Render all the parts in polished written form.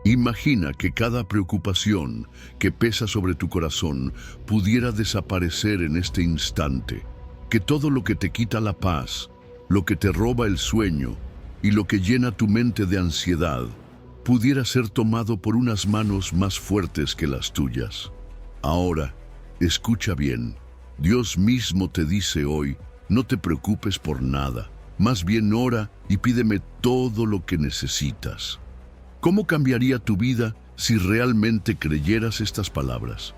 Imagina que cada preocupación que pesa sobre tu corazón pudiera desaparecer en este instante, que todo lo que te quita la paz, lo que te roba el sueño y lo que llena tu mente de ansiedad, pudiera ser tomado por unas manos más fuertes que las tuyas. Ahora, escucha bien. Dios mismo te dice hoy, no te preocupes por nada, más bien ora y pídeme todo lo que necesitas. ¿Cómo cambiaría tu vida si realmente creyeras estas palabras?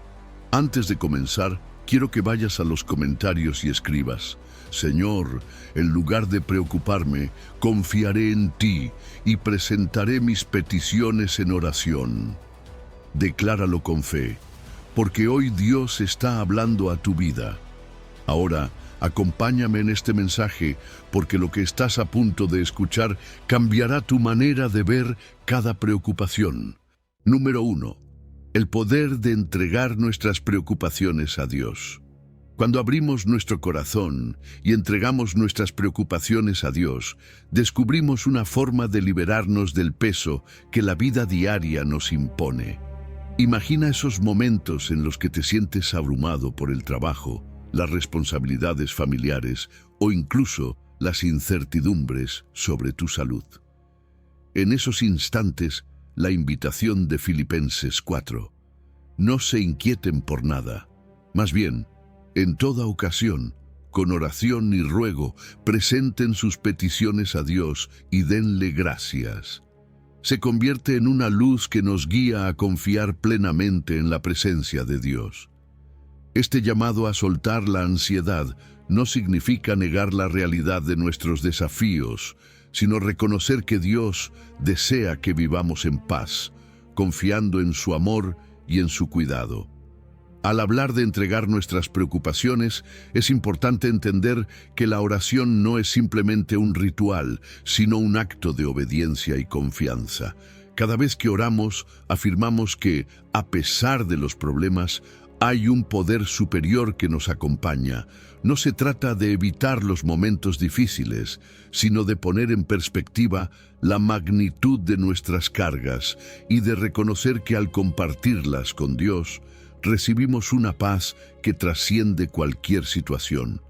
Antes de comenzar, quiero que vayas a los comentarios y escribas: Señor, en lugar de preocuparme, confiaré en ti y presentaré mis peticiones en oración. Decláralo con fe, porque hoy Dios está hablando a tu vida. Ahora, acompáñame en este mensaje, porque lo que estás a punto de escuchar cambiará tu manera de ver cada preocupación. Número 1. El poder de entregar nuestras preocupaciones a Dios. Cuando abrimos nuestro corazón y entregamos nuestras preocupaciones a Dios, descubrimos una forma de liberarnos del peso que la vida diaria nos impone. Imagina esos momentos en los que te sientes abrumado por el trabajo, las responsabilidades familiares o incluso las incertidumbres sobre tu salud. En esos instantes, la invitación de Filipenses 4. No se inquieten por nada. Más bien, en toda ocasión, con oración y ruego, presenten sus peticiones a Dios y denle gracias. Se convierte en una luz que nos guía a confiar plenamente en la presencia de Dios. Este llamado a soltar la ansiedad no significa negar la realidad de nuestros desafíos, sino reconocer que Dios desea que vivamos en paz, confiando en su amor y en su cuidado. Al hablar de entregar nuestras preocupaciones, es importante entender que la oración no es simplemente un ritual, sino un acto de obediencia y confianza. Cada vez que oramos, afirmamos que, a pesar de los problemas, hay un poder superior que nos acompaña. No se trata de evitar los momentos difíciles, sino de poner en perspectiva la magnitud de nuestras cargas y de reconocer que al compartirlas con Dios, recibimos una paz que trasciende cualquier situación.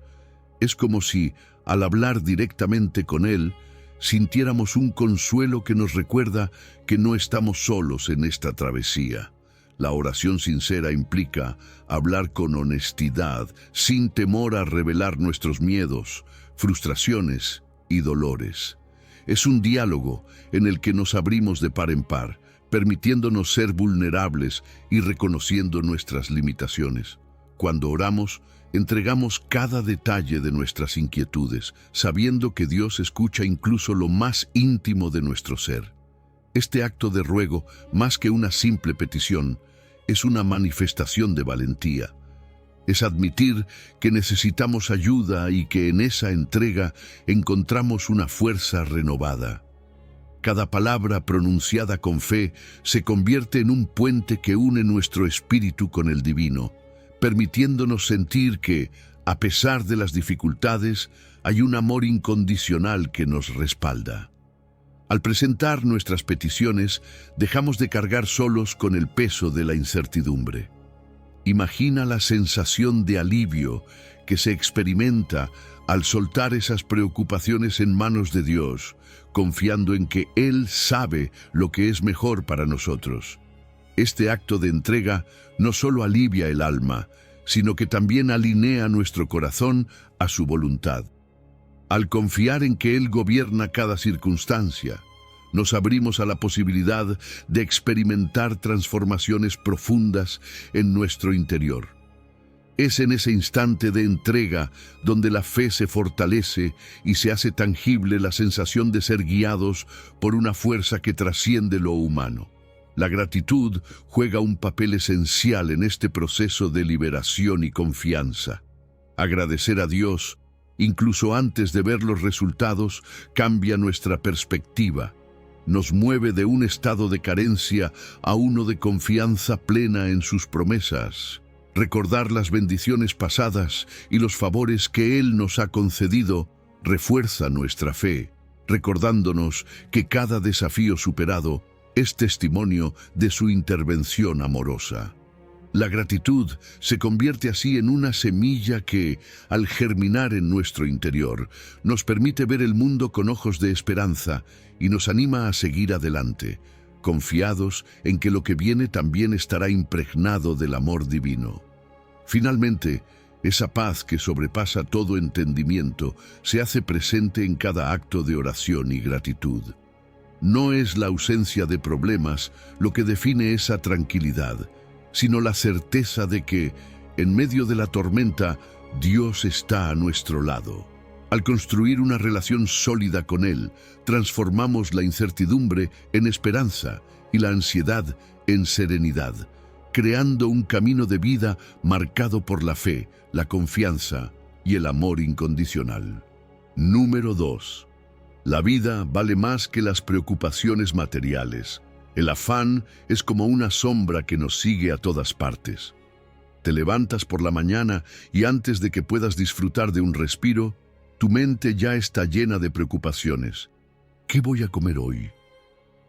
Es como si, al hablar directamente con Él, sintiéramos un consuelo que nos recuerda que no estamos solos en esta travesía. La oración sincera implica hablar con honestidad, sin temor a revelar nuestros miedos, frustraciones y dolores. Es un diálogo en el que nos abrimos de par en par, permitiéndonos ser vulnerables y reconociendo nuestras limitaciones. Cuando oramos, entregamos cada detalle de nuestras inquietudes, sabiendo que Dios escucha incluso lo más íntimo de nuestro ser. Este acto de ruego, más que una simple petición, es una manifestación de valentía. Es admitir que necesitamos ayuda y que en esa entrega encontramos una fuerza renovada. Cada palabra pronunciada con fe se convierte en un puente que une nuestro espíritu con el divino, permitiéndonos sentir que, a pesar de las dificultades, hay un amor incondicional que nos respalda. Al presentar nuestras peticiones, dejamos de cargar solos con el peso de la incertidumbre. Imagina la sensación de alivio que se experimenta al soltar esas preocupaciones en manos de Dios, confiando en que Él sabe lo que es mejor para nosotros. Este acto de entrega no solo alivia el alma, sino que también alinea nuestro corazón a su voluntad. Al confiar en que Él gobierna cada circunstancia, nos abrimos a la posibilidad de experimentar transformaciones profundas en nuestro interior. Es en ese instante de entrega donde la fe se fortalece y se hace tangible la sensación de ser guiados por una fuerza que trasciende lo humano. La gratitud juega un papel esencial en este proceso de liberación y confianza. Agradecer a Dios, incluso antes de ver los resultados, cambia nuestra perspectiva. Nos mueve de un estado de carencia a uno de confianza plena en sus promesas. Recordar las bendiciones pasadas y los favores que Él nos ha concedido refuerza nuestra fe, recordándonos que cada desafío superado es testimonio de su intervención amorosa. La gratitud se convierte así en una semilla que, al germinar en nuestro interior, nos permite ver el mundo con ojos de esperanza y nos anima a seguir adelante, confiados en que lo que viene también estará impregnado del amor divino. Finalmente, esa paz que sobrepasa todo entendimiento se hace presente en cada acto de oración y gratitud. No es la ausencia de problemas lo que define esa tranquilidad, sino la certeza de que, en medio de la tormenta, Dios está a nuestro lado. Al construir una relación sólida con Él, transformamos la incertidumbre en esperanza y la ansiedad en serenidad, creando un camino de vida marcado por la fe, la confianza y el amor incondicional. Número 2. La vida vale más que las preocupaciones materiales. El afán es como una sombra que nos sigue a todas partes. Te levantas por la mañana y antes de que puedas disfrutar de un respiro, tu mente ya está llena de preocupaciones. ¿Qué voy a comer hoy?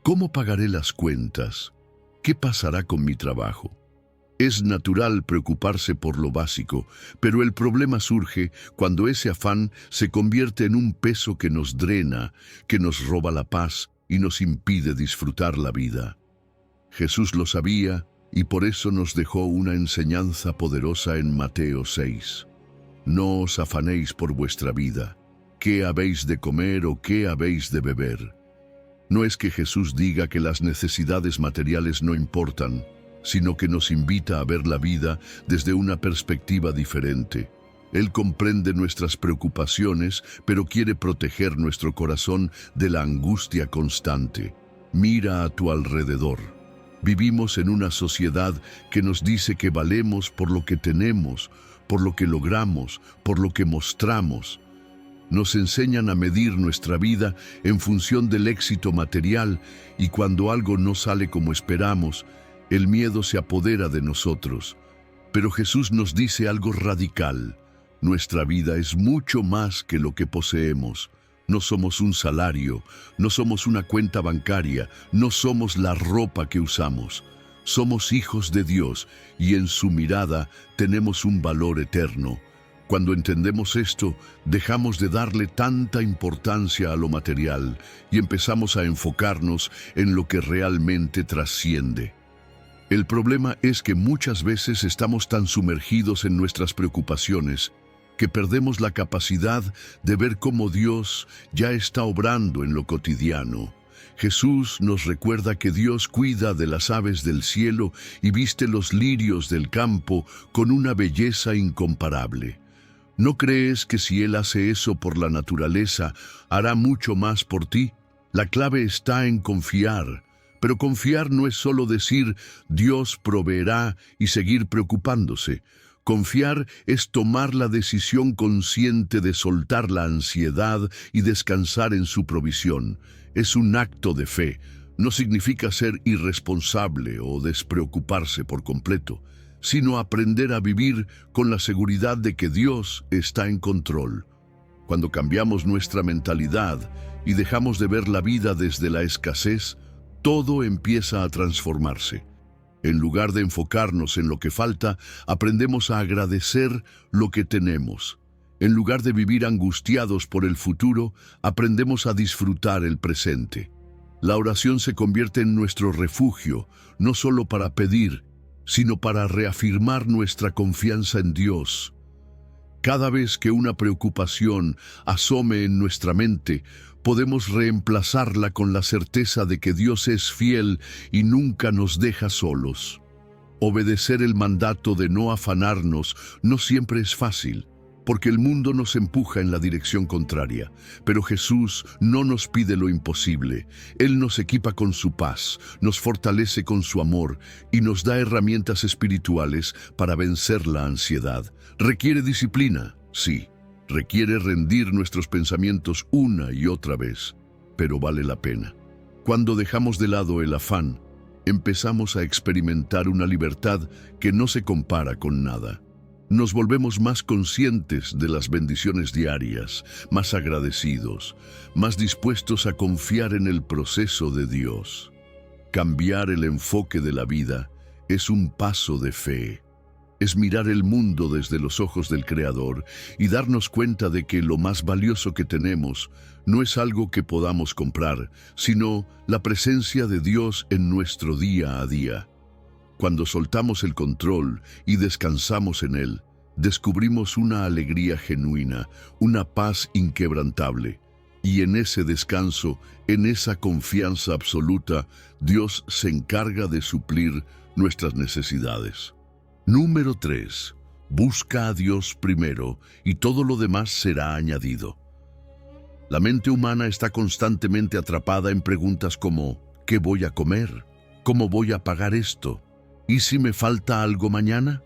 ¿Cómo pagaré las cuentas? ¿Qué pasará con mi trabajo? Es natural preocuparse por lo básico, pero el problema surge cuando ese afán se convierte en un peso que nos drena, que nos roba la paz y nos impide disfrutar la vida. Jesús lo sabía y por eso nos dejó una enseñanza poderosa en Mateo 6. No os afanéis por vuestra vida, qué habéis de comer o qué habéis de beber. No es que Jesús diga que las necesidades materiales no importan, sino que nos invita a ver la vida desde una perspectiva diferente. Él comprende nuestras preocupaciones, pero quiere proteger nuestro corazón de la angustia constante. Mira a tu alrededor. Vivimos en una sociedad que nos dice que valemos por lo que tenemos, por lo que logramos, por lo que mostramos. Nos enseñan a medir nuestra vida en función del éxito material y cuando algo no sale como esperamos, el miedo se apodera de nosotros. Pero Jesús nos dice algo radical. Nuestra vida es mucho más que lo que poseemos. No somos un salario, no somos una cuenta bancaria, no somos la ropa que usamos. Somos hijos de Dios y en su mirada tenemos un valor eterno. Cuando entendemos esto, dejamos de darle tanta importancia a lo material y empezamos a enfocarnos en lo que realmente trasciende. El problema es que muchas veces estamos tan sumergidos en nuestras preocupaciones que perdemos la capacidad de ver cómo Dios ya está obrando en lo cotidiano. Jesús nos recuerda que Dios cuida de las aves del cielo y viste los lirios del campo con una belleza incomparable. ¿No crees que si Él hace eso por la naturaleza, hará mucho más por ti? La clave está en confiar. Pero confiar no es solo decir Dios proveerá y seguir preocupándose. Confiar es tomar la decisión consciente de soltar la ansiedad y descansar en su provisión. Es un acto de fe. No significa ser irresponsable o despreocuparse por completo, sino aprender a vivir con la seguridad de que Dios está en control. Cuando cambiamos nuestra mentalidad y dejamos de ver la vida desde la escasez, todo empieza a transformarse. En lugar de enfocarnos en lo que falta, aprendemos a agradecer lo que tenemos. En lugar de vivir angustiados por el futuro, aprendemos a disfrutar el presente. La oración se convierte en nuestro refugio, no solo para pedir, sino para reafirmar nuestra confianza en Dios. Cada vez que una preocupación asome en nuestra mente, podemos reemplazarla con la certeza de que Dios es fiel y nunca nos deja solos. Obedecer el mandato de no afanarnos no siempre es fácil, porque el mundo nos empuja en la dirección contraria. Pero Jesús no nos pide lo imposible. Él nos equipa con su paz, nos fortalece con su amor y nos da herramientas espirituales para vencer la ansiedad. Requiere disciplina, sí. Requiere rendir nuestros pensamientos una y otra vez, pero vale la pena. Cuando dejamos de lado el afán, empezamos a experimentar una libertad que no se compara con nada. Nos volvemos más conscientes de las bendiciones diarias, más agradecidos, más dispuestos a confiar en el proceso de Dios. Cambiar el enfoque de la vida es un paso de fe. Es mirar el mundo desde los ojos del Creador y darnos cuenta de que lo más valioso que tenemos no es algo que podamos comprar, sino la presencia de Dios en nuestro día a día. Cuando soltamos el control y descansamos en Él, descubrimos una alegría genuina, una paz inquebrantable. Y en ese descanso, en esa confianza absoluta, Dios se encarga de suplir nuestras necesidades. Número 3. Busca a Dios primero y todo lo demás será añadido. La mente humana está constantemente atrapada en preguntas como ¿qué voy a comer? ¿Cómo voy a pagar esto? ¿Y si me falta algo mañana?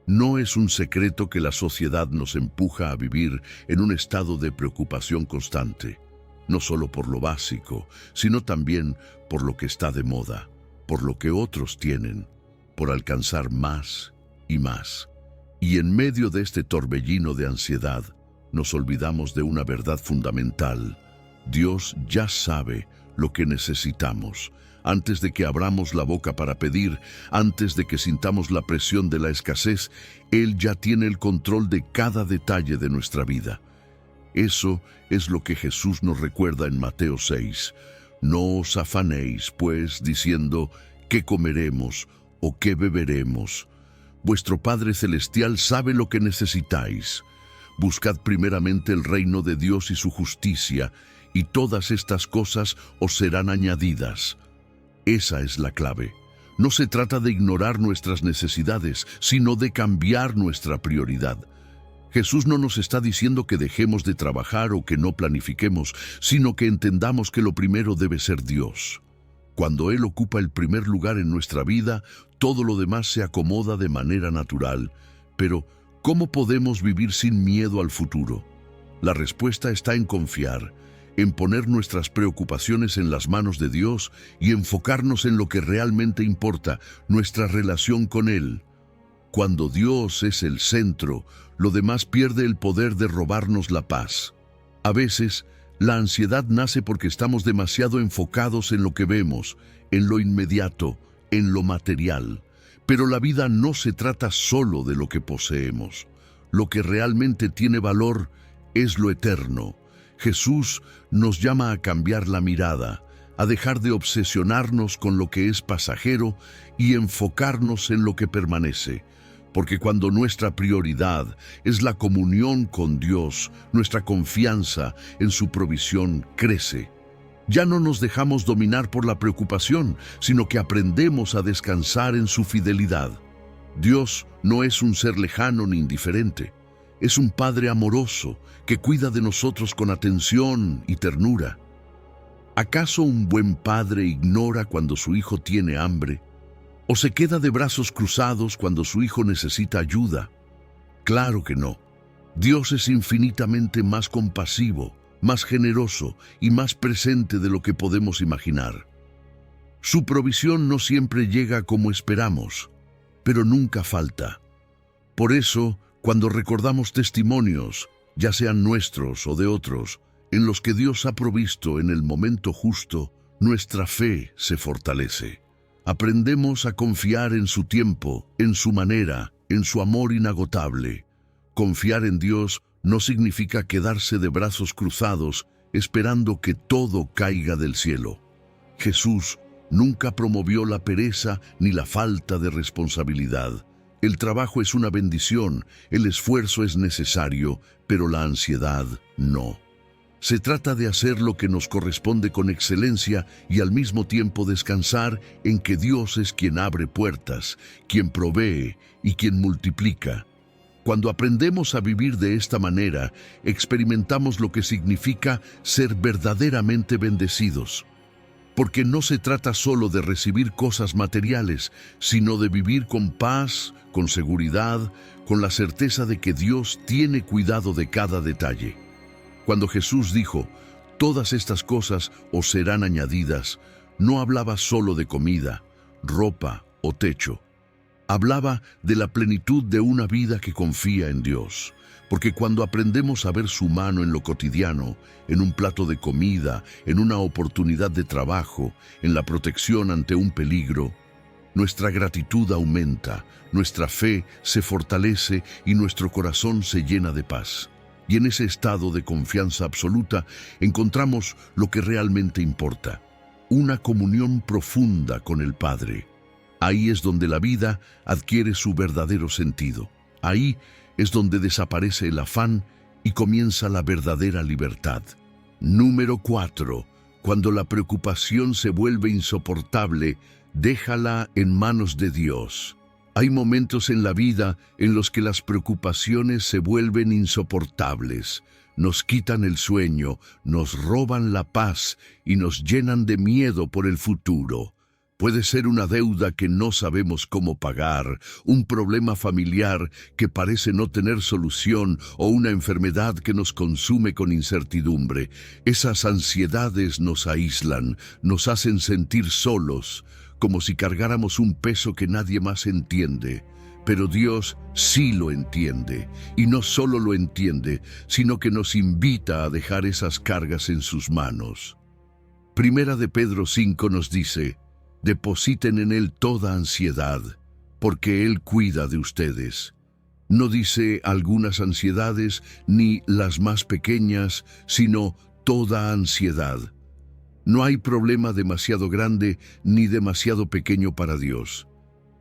No es un secreto que la sociedad nos empuja a vivir en un estado de preocupación constante, no solo por lo básico, sino también por lo que está de moda, por lo que otros tienen, por alcanzar más y más. Y en medio de este torbellino de ansiedad, nos olvidamos de una verdad fundamental. Dios ya sabe lo que necesitamos. Antes de que abramos la boca para pedir, antes de que sintamos la presión de la escasez, Él ya tiene el control de cada detalle de nuestra vida. Eso es lo que Jesús nos recuerda en Mateo 6. No os afanéis, pues, diciendo, ¿qué comeremos o qué beberemos? Vuestro Padre Celestial sabe lo que necesitáis. Buscad primeramente el reino de Dios y su justicia, y todas estas cosas os serán añadidas. Esa es la clave. No se trata de ignorar nuestras necesidades, sino de cambiar nuestra prioridad. Jesús no nos está diciendo que dejemos de trabajar o que no planifiquemos, sino que entendamos que lo primero debe ser Dios. Cuando Él ocupa el primer lugar en nuestra vida, todo lo demás se acomoda de manera natural. Pero, ¿cómo podemos vivir sin miedo al futuro? La respuesta está en confiar, en poner nuestras preocupaciones en las manos de Dios y enfocarnos en lo que realmente importa, nuestra relación con Él. Cuando Dios es el centro, lo demás pierde el poder de robarnos la paz. A veces, la ansiedad nace porque estamos demasiado enfocados en lo que vemos, en lo inmediato, en lo material. Pero la vida no se trata solo de lo que poseemos. Lo que realmente tiene valor es lo eterno. Jesús nos llama a cambiar la mirada, a dejar de obsesionarnos con lo que es pasajero y enfocarnos en lo que permanece. Porque cuando nuestra prioridad es la comunión con Dios, nuestra confianza en su provisión crece. Ya no nos dejamos dominar por la preocupación, sino que aprendemos a descansar en su fidelidad. Dios no es un ser lejano ni indiferente. Es un Padre amoroso que cuida de nosotros con atención y ternura. ¿Acaso un buen padre ignora cuando su hijo tiene hambre? ¿O se queda de brazos cruzados cuando su hijo necesita ayuda? Claro que no. Dios es infinitamente más compasivo, más generoso y más presente de lo que podemos imaginar. Su provisión no siempre llega como esperamos, pero nunca falta. Por eso, cuando recordamos testimonios, ya sean nuestros o de otros, en los que Dios ha provisto en el momento justo, nuestra fe se fortalece. Aprendemos a confiar en su tiempo, en su manera, en su amor inagotable. Confiar en Dios no significa quedarse de brazos cruzados esperando que todo caiga del cielo. Jesús nunca promovió la pereza ni la falta de responsabilidad. El trabajo es una bendición, el esfuerzo es necesario, pero la ansiedad no. Se trata de hacer lo que nos corresponde con excelencia y al mismo tiempo descansar en que Dios es quien abre puertas, quien provee y quien multiplica. Cuando aprendemos a vivir de esta manera, experimentamos lo que significa ser verdaderamente bendecidos. Porque no se trata solo de recibir cosas materiales, sino de vivir con paz, con seguridad, con la certeza de que Dios tiene cuidado de cada detalle. Cuando Jesús dijo, todas estas cosas os serán añadidas, no hablaba solo de comida, ropa o techo. Hablaba de la plenitud de una vida que confía en Dios. Porque cuando aprendemos a ver su mano en lo cotidiano, en un plato de comida, en una oportunidad de trabajo, en la protección ante un peligro, nuestra gratitud aumenta, nuestra fe se fortalece y nuestro corazón se llena de paz. Y en ese estado de confianza absoluta encontramos lo que realmente importa, una comunión profunda con el Padre. Ahí es donde la vida adquiere su verdadero sentido. Ahí es donde desaparece el afán y comienza la verdadera libertad. Número 4. Cuando la preocupación se vuelve insoportable, déjala en manos de Dios. Hay momentos en la vida en los que las preocupaciones se vuelven insoportables, nos quitan el sueño, nos roban la paz y nos llenan de miedo por el futuro. Puede ser una deuda que no sabemos cómo pagar, un problema familiar que parece no tener solución o una enfermedad que nos consume con incertidumbre. Esas ansiedades nos aíslan, nos hacen sentir solos, como si cargáramos un peso que nadie más entiende. Pero Dios sí lo entiende, y no solo lo entiende, sino que nos invita a dejar esas cargas en sus manos. Primera de Pedro 5 nos dice: depositen en Él toda ansiedad, porque Él cuida de ustedes. No dice algunas ansiedades ni las más pequeñas, sino toda ansiedad. No hay problema demasiado grande ni demasiado pequeño para Dios.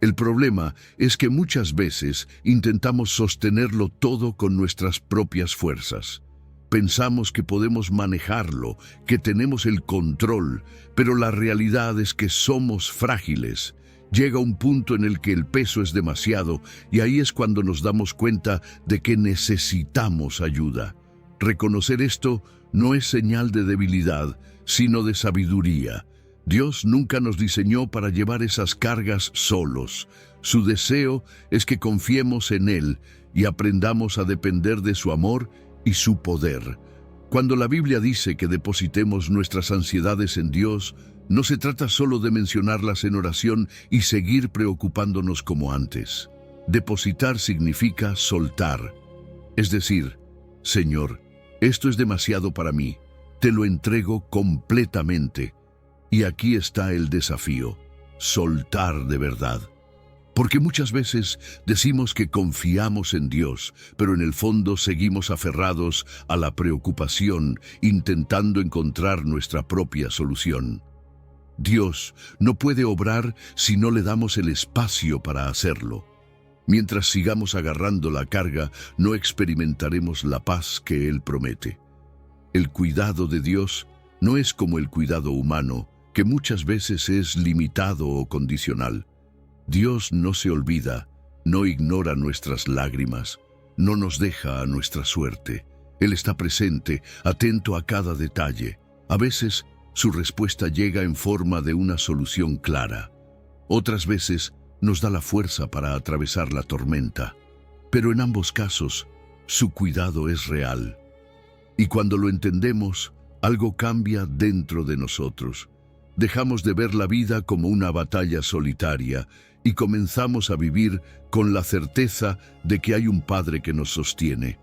El problema es que muchas veces intentamos sostenerlo todo con nuestras propias fuerzas. Pensamos que podemos manejarlo, que tenemos el control, pero la realidad es que somos frágiles. Llega un punto en el que el peso es demasiado y ahí es cuando nos damos cuenta de que necesitamos ayuda. Reconocer esto no es señal de debilidad, sino de sabiduría. Dios nunca nos diseñó para llevar esas cargas solos. Su deseo es que confiemos en Él y aprendamos a depender de su amor y su poder. Cuando la Biblia dice que depositemos nuestras ansiedades en Dios, no se trata solo de mencionarlas en oración y seguir preocupándonos como antes. Depositar significa soltar. Es decir, Señor, esto es demasiado para mí, te lo entrego completamente. Y aquí está el desafío: soltar de verdad. Porque muchas veces decimos que confiamos en Dios, pero en el fondo seguimos aferrados a la preocupación, intentando encontrar nuestra propia solución. Dios no puede obrar si no le damos el espacio para hacerlo. Mientras sigamos agarrando la carga, no experimentaremos la paz que Él promete. El cuidado de Dios no es como el cuidado humano, que muchas veces es limitado o condicional. Dios no se olvida, no ignora nuestras lágrimas, no nos deja a nuestra suerte. Él está presente, atento a cada detalle. A veces, su respuesta llega en forma de una solución clara. Otras veces, nos da la fuerza para atravesar la tormenta. Pero en ambos casos, su cuidado es real. Y cuando lo entendemos, algo cambia dentro de nosotros. Dejamos de ver la vida como una batalla solitaria y comenzamos a vivir con la certeza de que hay un Padre que nos sostiene.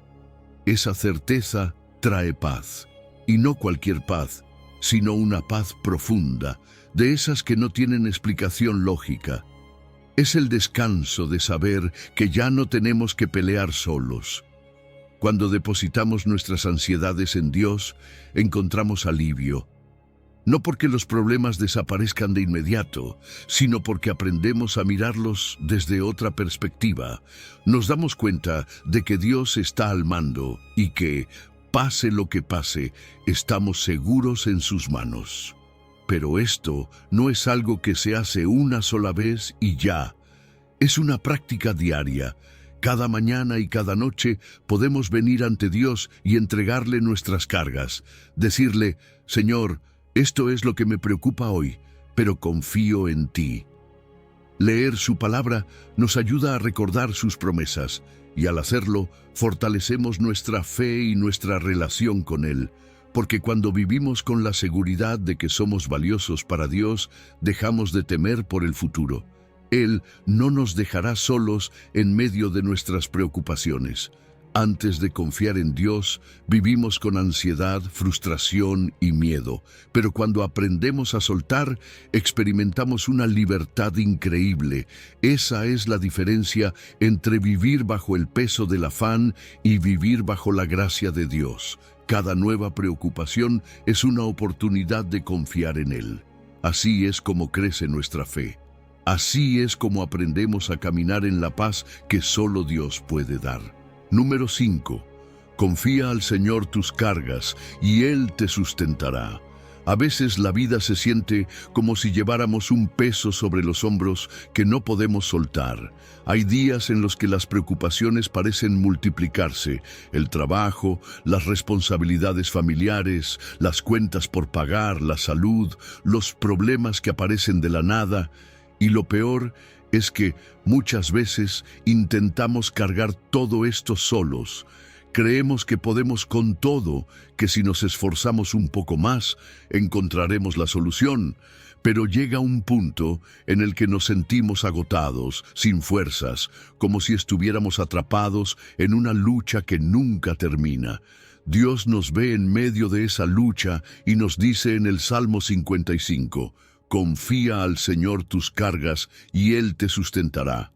Esa certeza trae paz, y no cualquier paz, sino una paz profunda, de esas que no tienen explicación lógica. Es el descanso de saber que ya no tenemos que pelear solos. Cuando depositamos nuestras ansiedades en Dios, encontramos alivio. No porque los problemas desaparezcan de inmediato, sino porque aprendemos a mirarlos desde otra perspectiva. Nos damos cuenta de que Dios está al mando y que, pase lo que pase, estamos seguros en sus manos. Pero esto no es algo que se hace una sola vez y ya. Es una práctica diaria. Cada mañana y cada noche podemos venir ante Dios y entregarle nuestras cargas. Decirle: Señor, esto es lo que me preocupa hoy, pero confío en ti. Leer su palabra nos ayuda a recordar sus promesas, y al hacerlo, fortalecemos nuestra fe y nuestra relación con Él, porque cuando vivimos con la seguridad de que somos valiosos para Dios, dejamos de temer por el futuro. Él no nos dejará solos en medio de nuestras preocupaciones. Antes de confiar en Dios, vivimos con ansiedad, frustración y miedo, pero cuando aprendemos a soltar, experimentamos una libertad increíble. Esa es la diferencia entre vivir bajo el peso del afán y vivir bajo la gracia de Dios. Cada nueva preocupación es una oportunidad de confiar en Él. Así es como crece nuestra fe. Así es como aprendemos a caminar en la paz que solo Dios puede dar. Número 5. Confía al Señor tus cargas y Él te sustentará. A veces la vida se siente como si lleváramos un peso sobre los hombros que no podemos soltar. Hay días en los que las preocupaciones parecen multiplicarse: el trabajo, las responsabilidades familiares, las cuentas por pagar, la salud, los problemas que aparecen de la nada. Y lo peor es que muchas veces intentamos cargar todo esto solos. Creemos que podemos con todo, que si nos esforzamos un poco más, encontraremos la solución. Pero llega un punto en el que nos sentimos agotados, sin fuerzas, como si estuviéramos atrapados en una lucha que nunca termina. Dios nos ve en medio de esa lucha y nos dice en el Salmo 55, confía al Señor tus cargas y Él te sustentará.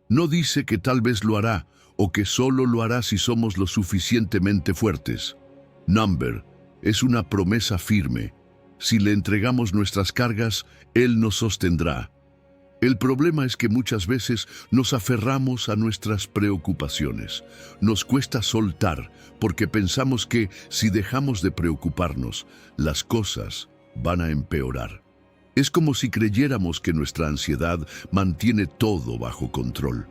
No dice que tal vez lo hará o que solo lo hará si somos lo suficientemente fuertes. Number es una promesa firme. Si le entregamos nuestras cargas, Él nos sostendrá. El problema es que muchas veces nos aferramos a nuestras preocupaciones. Nos cuesta soltar porque pensamos que si dejamos de preocuparnos, las cosas van a empeorar. Es como si creyéramos que nuestra ansiedad mantiene todo bajo control.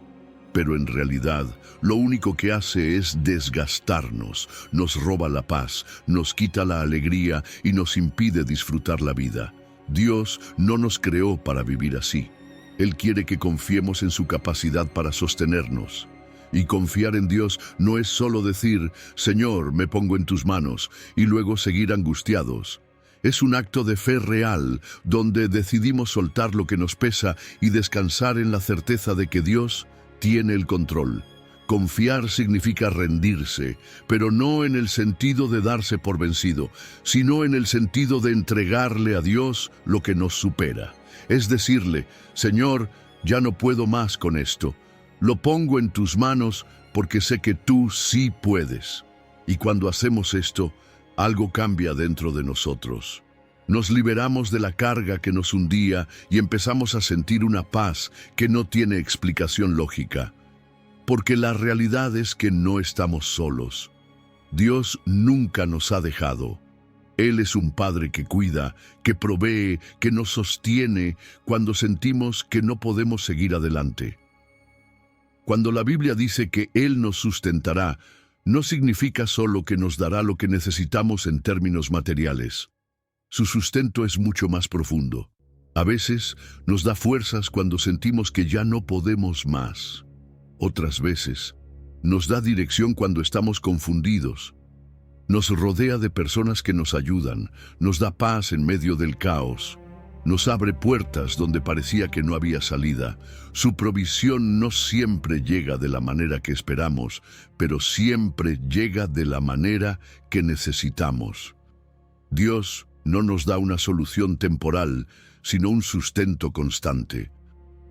Pero en realidad, lo único que hace es desgastarnos, nos roba la paz, nos quita la alegría y nos impide disfrutar la vida. Dios no nos creó para vivir así. Él quiere que confiemos en su capacidad para sostenernos. Y confiar en Dios no es solo decir, Señor, me pongo en tus manos, y luego seguir angustiados. Es un acto de fe real, donde decidimos soltar lo que nos pesa y descansar en la certeza de que Dios tiene el control. Confiar significa rendirse, pero no en el sentido de darse por vencido, sino en el sentido de entregarle a Dios lo que nos supera. Es decirle, Señor, ya no puedo más con esto. Lo pongo en tus manos porque sé que tú sí puedes. Y cuando hacemos esto, algo cambia dentro de nosotros. Nos liberamos de la carga que nos hundía y empezamos a sentir una paz que no tiene explicación lógica. Porque la realidad es que no estamos solos. Dios nunca nos ha dejado. Él es un Padre que cuida, que provee, que nos sostiene cuando sentimos que no podemos seguir adelante. Cuando la Biblia dice que Él nos sustentará, no significa solo que nos dará lo que necesitamos en términos materiales. Su sustento es mucho más profundo. A veces nos da fuerzas cuando sentimos que ya no podemos más. Otras veces nos da dirección cuando estamos confundidos. Nos rodea de personas que nos ayudan, nos da paz en medio del caos. Nos abre puertas donde parecía que no había salida. Su provisión no siempre llega de la manera que esperamos, pero siempre llega de la manera que necesitamos. Dios no nos da una solución temporal, sino un sustento constante.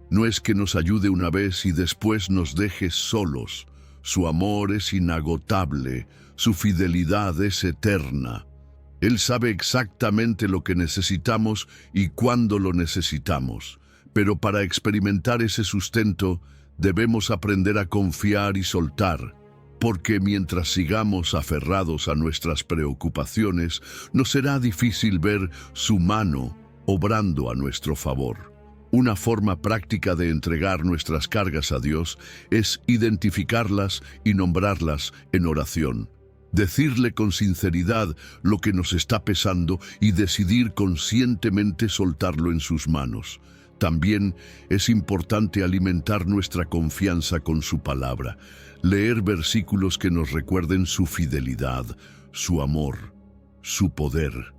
No es que nos ayude una vez y después nos deje solos. Su amor es inagotable, su fidelidad es eterna. Él sabe exactamente lo que necesitamos y cuándo lo necesitamos. Pero para experimentar ese sustento, debemos aprender a confiar y soltar, porque mientras sigamos aferrados a nuestras preocupaciones, nos será difícil ver su mano obrando a nuestro favor. Una forma práctica de entregar nuestras cargas a Dios es identificarlas y nombrarlas en oración. Decirle con sinceridad lo que nos está pesando y decidir conscientemente soltarlo en sus manos. También es importante alimentar nuestra confianza con su palabra, leer versículos que nos recuerden su fidelidad, su amor, su poder.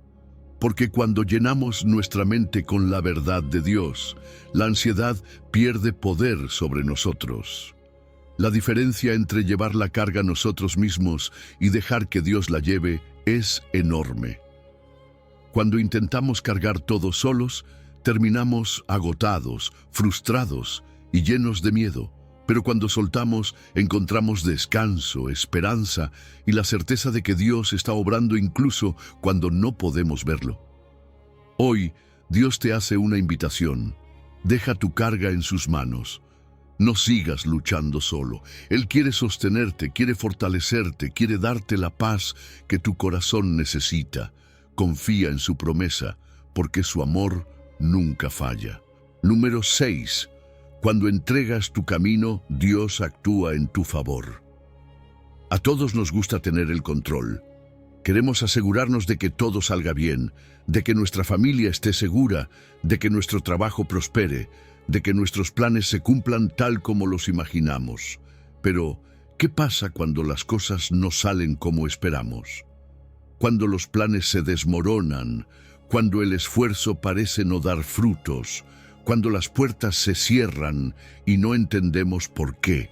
Porque cuando llenamos nuestra mente con la verdad de Dios, la ansiedad pierde poder sobre nosotros. La diferencia entre llevar la carga nosotros mismos y dejar que Dios la lleve es enorme. Cuando intentamos cargar todo solos, terminamos agotados, frustrados y llenos de miedo. Pero cuando soltamos, encontramos descanso, esperanza y la certeza de que Dios está obrando incluso cuando no podemos verlo. Hoy, Dios te hace una invitación. Deja tu carga en sus manos. No sigas luchando solo. Él quiere sostenerte, quiere fortalecerte, quiere darte la paz que tu corazón necesita. Confía en su promesa, porque su amor nunca falla. Número 6. Cuando entregas tu camino, Dios actúa en tu favor. A todos nos gusta tener el control. Queremos asegurarnos de que todo salga bien, de que nuestra familia esté segura, de que nuestro trabajo prospere, de que nuestros planes se cumplan tal como los imaginamos. Pero, ¿qué pasa cuando las cosas no salen como esperamos? Cuando los planes se desmoronan, cuando el esfuerzo parece no dar frutos, cuando las puertas se cierran y no entendemos por qué.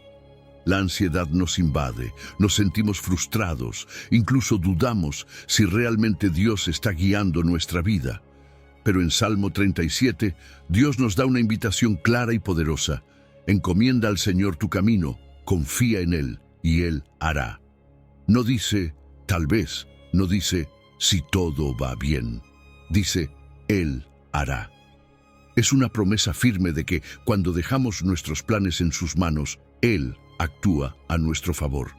La ansiedad nos invade, nos sentimos frustrados, incluso dudamos si realmente Dios está guiando nuestra vida. Pero en Salmo 37, Dios nos da una invitación clara y poderosa. Encomienda al Señor tu camino, confía en Él y Él hará. No dice, tal vez, no dice, si todo va bien. Dice, Él hará. Es una promesa firme de que cuando dejamos nuestros planes en sus manos, Él actúa a nuestro favor.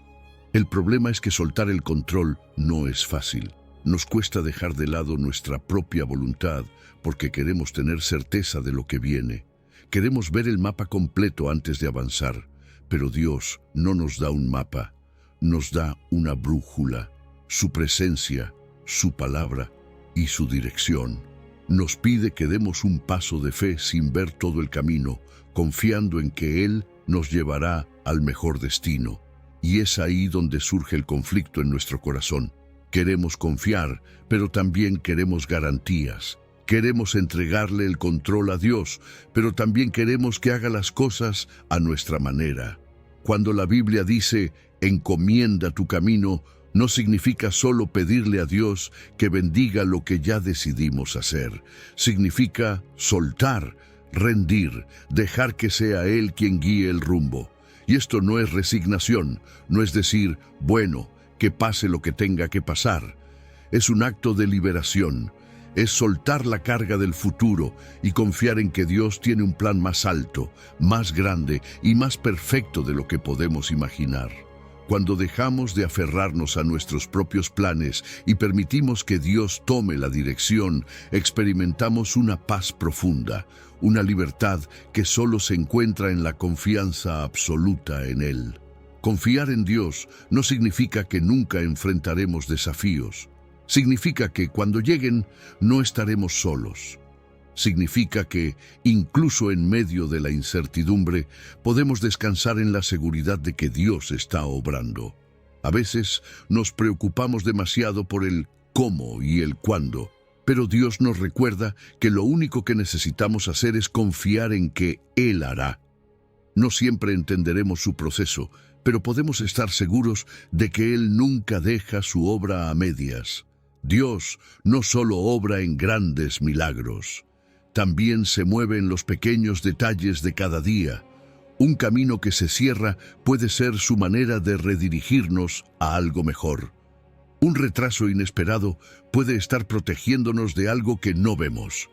El problema es que soltar el control no es fácil. Nos cuesta dejar de lado nuestra propia voluntad porque queremos tener certeza de lo que viene. Queremos ver el mapa completo antes de avanzar, pero Dios no nos da un mapa, nos da una brújula, su presencia, su palabra y su dirección. Nos pide que demos un paso de fe sin ver todo el camino, confiando en que Él nos llevará al mejor destino. Y es ahí donde surge el conflicto en nuestro corazón. Queremos confiar, pero también queremos garantías. Queremos entregarle el control a Dios, pero también queremos que haga las cosas a nuestra manera. Cuando la Biblia dice, encomienda tu camino, no significa solo pedirle a Dios que bendiga lo que ya decidimos hacer. Significa soltar, rendir, dejar que sea Él quien guíe el rumbo. Y esto no es resignación, no es decir, bueno, que pase lo que tenga que pasar. Es un acto de liberación, es soltar la carga del futuro y confiar en que Dios tiene un plan más alto, más grande y más perfecto de lo que podemos imaginar. Cuando dejamos de aferrarnos a nuestros propios planes y permitimos que Dios tome la dirección, experimentamos una paz profunda, una libertad que solo se encuentra en la confianza absoluta en Él. Confiar en Dios no significa que nunca enfrentaremos desafíos. Significa que cuando lleguen no estaremos solos. Significa que, incluso en medio de la incertidumbre, podemos descansar en la seguridad de que Dios está obrando. A veces nos preocupamos demasiado por el cómo y el cuándo, pero Dios nos recuerda que lo único que necesitamos hacer es confiar en que Él hará. No siempre entenderemos su proceso, pero podemos estar seguros de que Él nunca deja su obra a medias. Dios no solo obra en grandes milagros, también se mueve en los pequeños detalles de cada día. Un camino que se cierra puede ser su manera de redirigirnos a algo mejor. Un retraso inesperado puede estar protegiéndonos de algo que no vemos.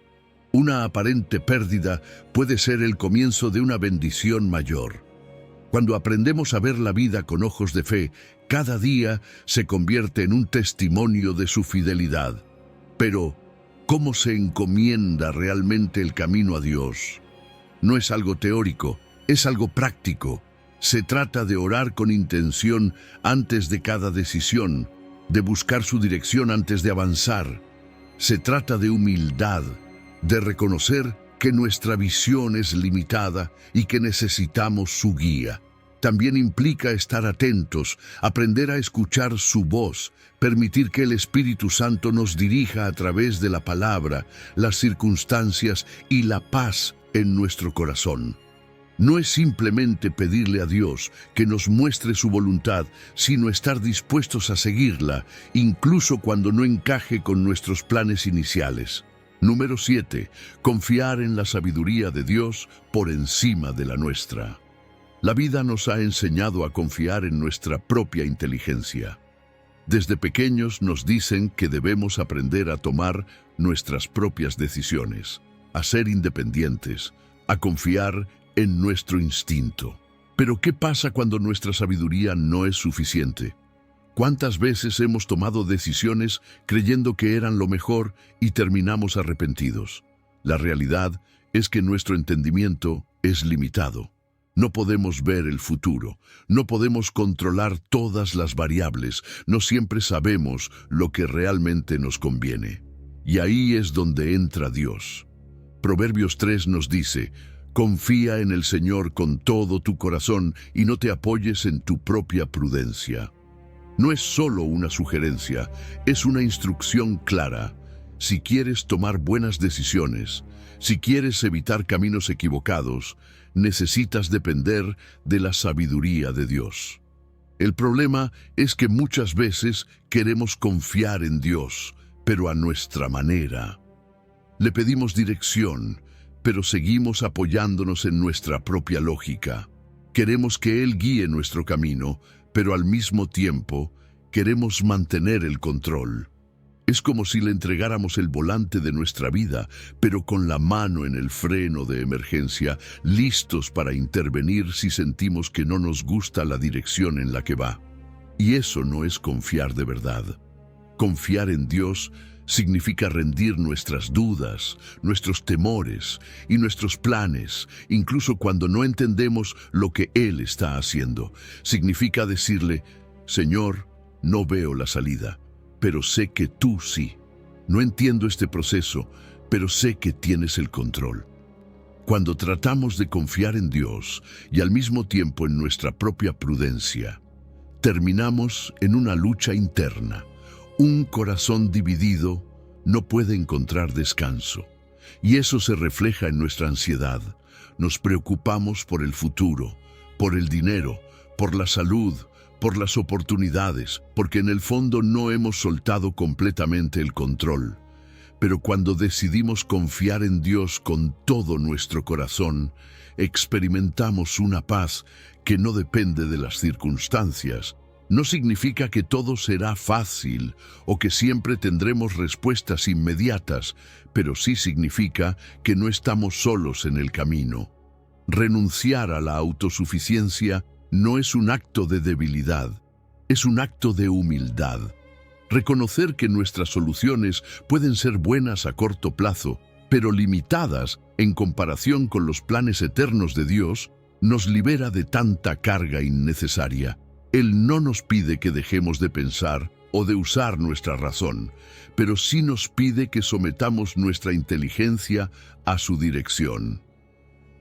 Una aparente pérdida puede ser el comienzo de una bendición mayor. Cuando aprendemos a ver la vida con ojos de fe, cada día se convierte en un testimonio de su fidelidad. Pero, ¿cómo se encomienda realmente el camino a Dios? No es algo teórico, es algo práctico. Se trata de orar con intención antes de cada decisión, de buscar su dirección antes de avanzar. Se trata de humildad, de reconocer que nuestra visión es limitada y que necesitamos su guía. También implica estar atentos, aprender a escuchar su voz, permitir que el Espíritu Santo nos dirija a través de la palabra, las circunstancias y la paz en nuestro corazón. No es simplemente pedirle a Dios que nos muestre su voluntad, sino estar dispuestos a seguirla, incluso cuando no encaje con nuestros planes iniciales. Número 7. Confiar en la sabiduría de Dios por encima de la nuestra. La vida nos ha enseñado a confiar en nuestra propia inteligencia. Desde pequeños nos dicen que debemos aprender a tomar nuestras propias decisiones, a ser independientes, a confiar en nuestro instinto. Pero ¿qué pasa cuando nuestra sabiduría no es suficiente? ¿Cuántas veces hemos tomado decisiones creyendo que eran lo mejor y terminamos arrepentidos? La realidad es que nuestro entendimiento es limitado. No podemos ver el futuro, no podemos controlar todas las variables, no siempre sabemos lo que realmente nos conviene. Y ahí es donde entra Dios. Proverbios 3 nos dice: confía en el Señor con todo tu corazón y no te apoyes en tu propia prudencia. No es solo una sugerencia, es una instrucción clara. Si quieres tomar buenas decisiones, si quieres evitar caminos equivocados, necesitas depender de la sabiduría de Dios. El problema es que muchas veces queremos confiar en Dios, pero a nuestra manera. Le pedimos dirección, pero seguimos apoyándonos en nuestra propia lógica. Queremos que Él guíe nuestro camino, pero al mismo tiempo queremos mantener el control. Es como si le entregáramos el volante de nuestra vida, pero con la mano en el freno de emergencia, listos para intervenir si sentimos que no nos gusta la dirección en la que va. Y eso no es confiar de verdad. Confiar en Dios significa rendir nuestras dudas, nuestros temores y nuestros planes, incluso cuando no entendemos lo que Él está haciendo. Significa decirle: Señor, no veo la salida, pero sé que tú sí. No entiendo este proceso, pero sé que tienes el control. Cuando tratamos de confiar en Dios y al mismo tiempo en nuestra propia prudencia, terminamos en una lucha interna. Un corazón dividido no puede encontrar descanso, y eso se refleja en nuestra ansiedad. Nos preocupamos por el futuro, por el dinero, por la salud, por las oportunidades, porque en el fondo no hemos soltado completamente el control. Pero cuando decidimos confiar en Dios con todo nuestro corazón, experimentamos una paz que no depende de las circunstancias. No significa que todo será fácil o que siempre tendremos respuestas inmediatas, pero sí significa que no estamos solos en el camino. Renunciar a la autosuficiencia no es un acto de debilidad, es un acto de humildad. Reconocer que nuestras soluciones pueden ser buenas a corto plazo, pero limitadas en comparación con los planes eternos de Dios, nos libera de tanta carga innecesaria. Él no nos pide que dejemos de pensar o de usar nuestra razón, pero sí nos pide que sometamos nuestra inteligencia a su dirección.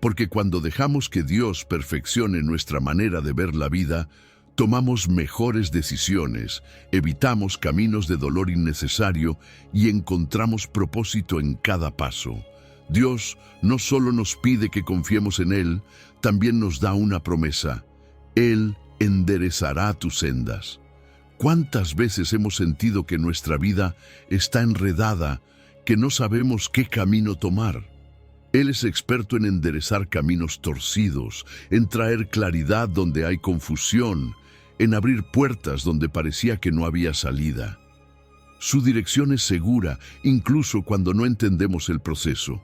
Porque cuando dejamos que Dios perfeccione nuestra manera de ver la vida, tomamos mejores decisiones, evitamos caminos de dolor innecesario y encontramos propósito en cada paso. Dios no solo nos pide que confiemos en Él, también nos da una promesa: Él enderezará tus sendas. ¿Cuántas veces hemos sentido que nuestra vida está enredada, que no sabemos qué camino tomar? Él es experto en enderezar caminos torcidos, en traer claridad donde hay confusión, en abrir puertas donde parecía que no había salida. Su dirección es segura, incluso cuando no entendemos el proceso.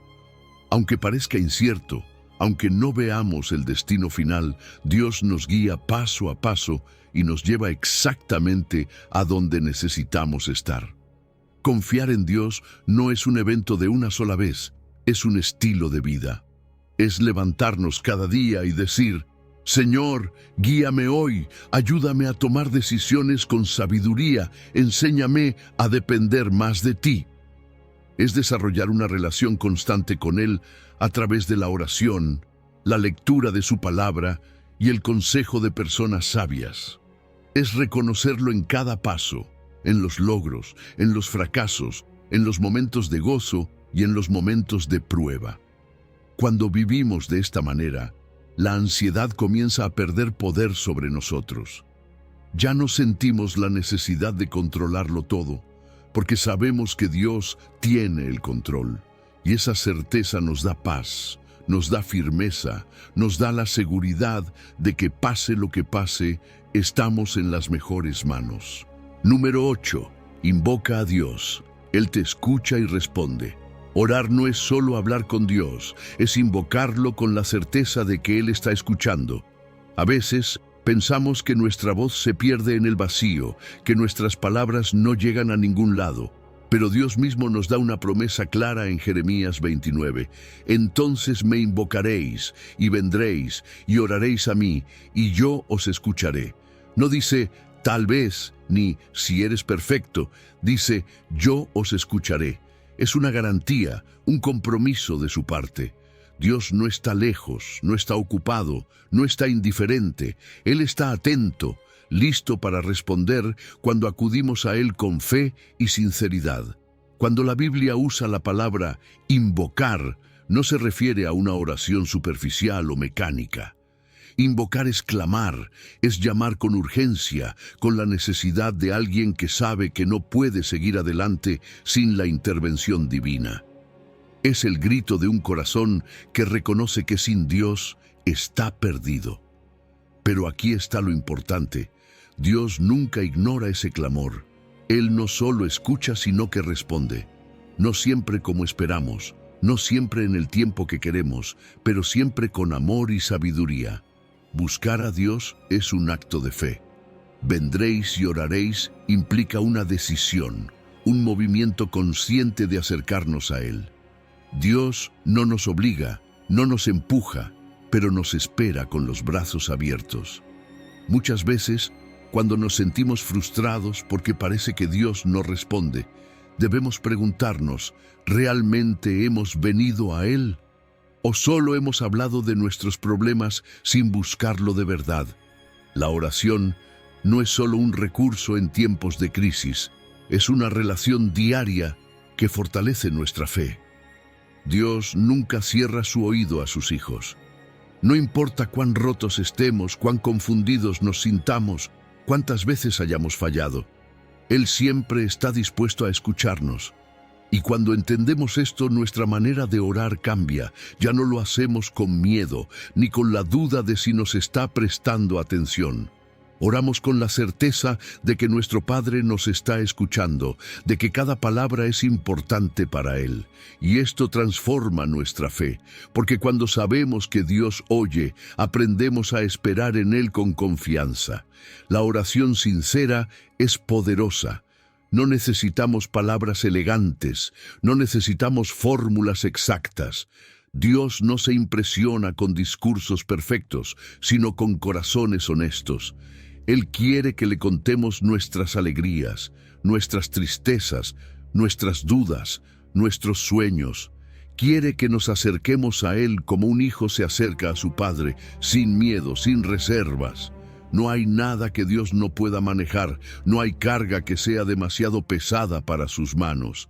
Aunque parezca incierto, aunque no veamos el destino final, Dios nos guía paso a paso y nos lleva exactamente a donde necesitamos estar. Confiar en Dios no es un evento de una sola vez, es un estilo de vida. Es levantarnos cada día y decir: Señor, guíame hoy, ayúdame a tomar decisiones con sabiduría, enséñame a depender más de ti. Es desarrollar una relación constante con Él a través de la oración, la lectura de su palabra y el consejo de personas sabias. Es reconocerlo en cada paso, en los logros, en los fracasos, en los momentos de gozo y en los momentos de prueba. Cuando vivimos de esta manera, la ansiedad comienza a perder poder sobre nosotros. Ya no sentimos la necesidad de controlarlo todo, porque sabemos que Dios tiene el control. Y esa certeza nos da paz, nos da firmeza, nos da la seguridad de que pase lo que pase, estamos en las mejores manos. Número 8. Invoca a Dios. Él te escucha y responde. Orar no es solo hablar con Dios, es invocarlo con la certeza de que Él está escuchando. A veces pensamos que nuestra voz se pierde en el vacío, que nuestras palabras no llegan a ningún lado. Pero Dios mismo nos da una promesa clara en Jeremías 29. Entonces me invocaréis, y vendréis, y oraréis a mí, y yo os escucharé. No dice, tal vez, ni si eres perfecto. Dice, yo os escucharé. Es una garantía, un compromiso de su parte. Dios no está lejos, no está ocupado, no está indiferente. Él está atento, listo para responder cuando acudimos a Él con fe y sinceridad. Cuando la Biblia usa la palabra invocar, no se refiere a una oración superficial o mecánica. Invocar es clamar, es llamar con urgencia, con la necesidad de alguien que sabe que no puede seguir adelante sin la intervención divina. Es el grito de un corazón que reconoce que sin Dios está perdido. Pero aquí está lo importante. Dios nunca ignora ese clamor. Él no solo escucha, sino que responde. No siempre como esperamos, no siempre en el tiempo que queremos, pero siempre con amor y sabiduría. Buscar a Dios es un acto de fe. Vendréis y oraréis implica una decisión, un movimiento consciente de acercarnos a Él. Dios no nos obliga, no nos empuja, pero nos espera con los brazos abiertos. Muchas veces, cuando nos sentimos frustrados porque parece que Dios no responde, debemos preguntarnos, ¿realmente hemos venido a Él? ¿O solo hemos hablado de nuestros problemas sin buscarlo de verdad? La oración no es solo un recurso en tiempos de crisis, es una relación diaria que fortalece nuestra fe. Dios nunca cierra su oído a sus hijos. No importa cuán rotos estemos, cuán confundidos nos sintamos, cuántas veces hayamos fallado. Él siempre está dispuesto a escucharnos. Y cuando entendemos esto, nuestra manera de orar cambia. Ya no lo hacemos con miedo, ni con la duda de si nos está prestando atención. Oramos con la certeza de que nuestro Padre nos está escuchando, de que cada palabra es importante para Él. Y esto transforma nuestra fe, porque cuando sabemos que Dios oye, aprendemos a esperar en Él con confianza. La oración sincera es poderosa. No necesitamos palabras elegantes, no necesitamos fórmulas exactas. Dios no se impresiona con discursos perfectos, sino con corazones honestos. Él quiere que le contemos nuestras alegrías, nuestras tristezas, nuestras dudas, nuestros sueños. Quiere que nos acerquemos a Él como un hijo se acerca a su padre, sin miedo, sin reservas. No hay nada que Dios no pueda manejar, no hay carga que sea demasiado pesada para sus manos.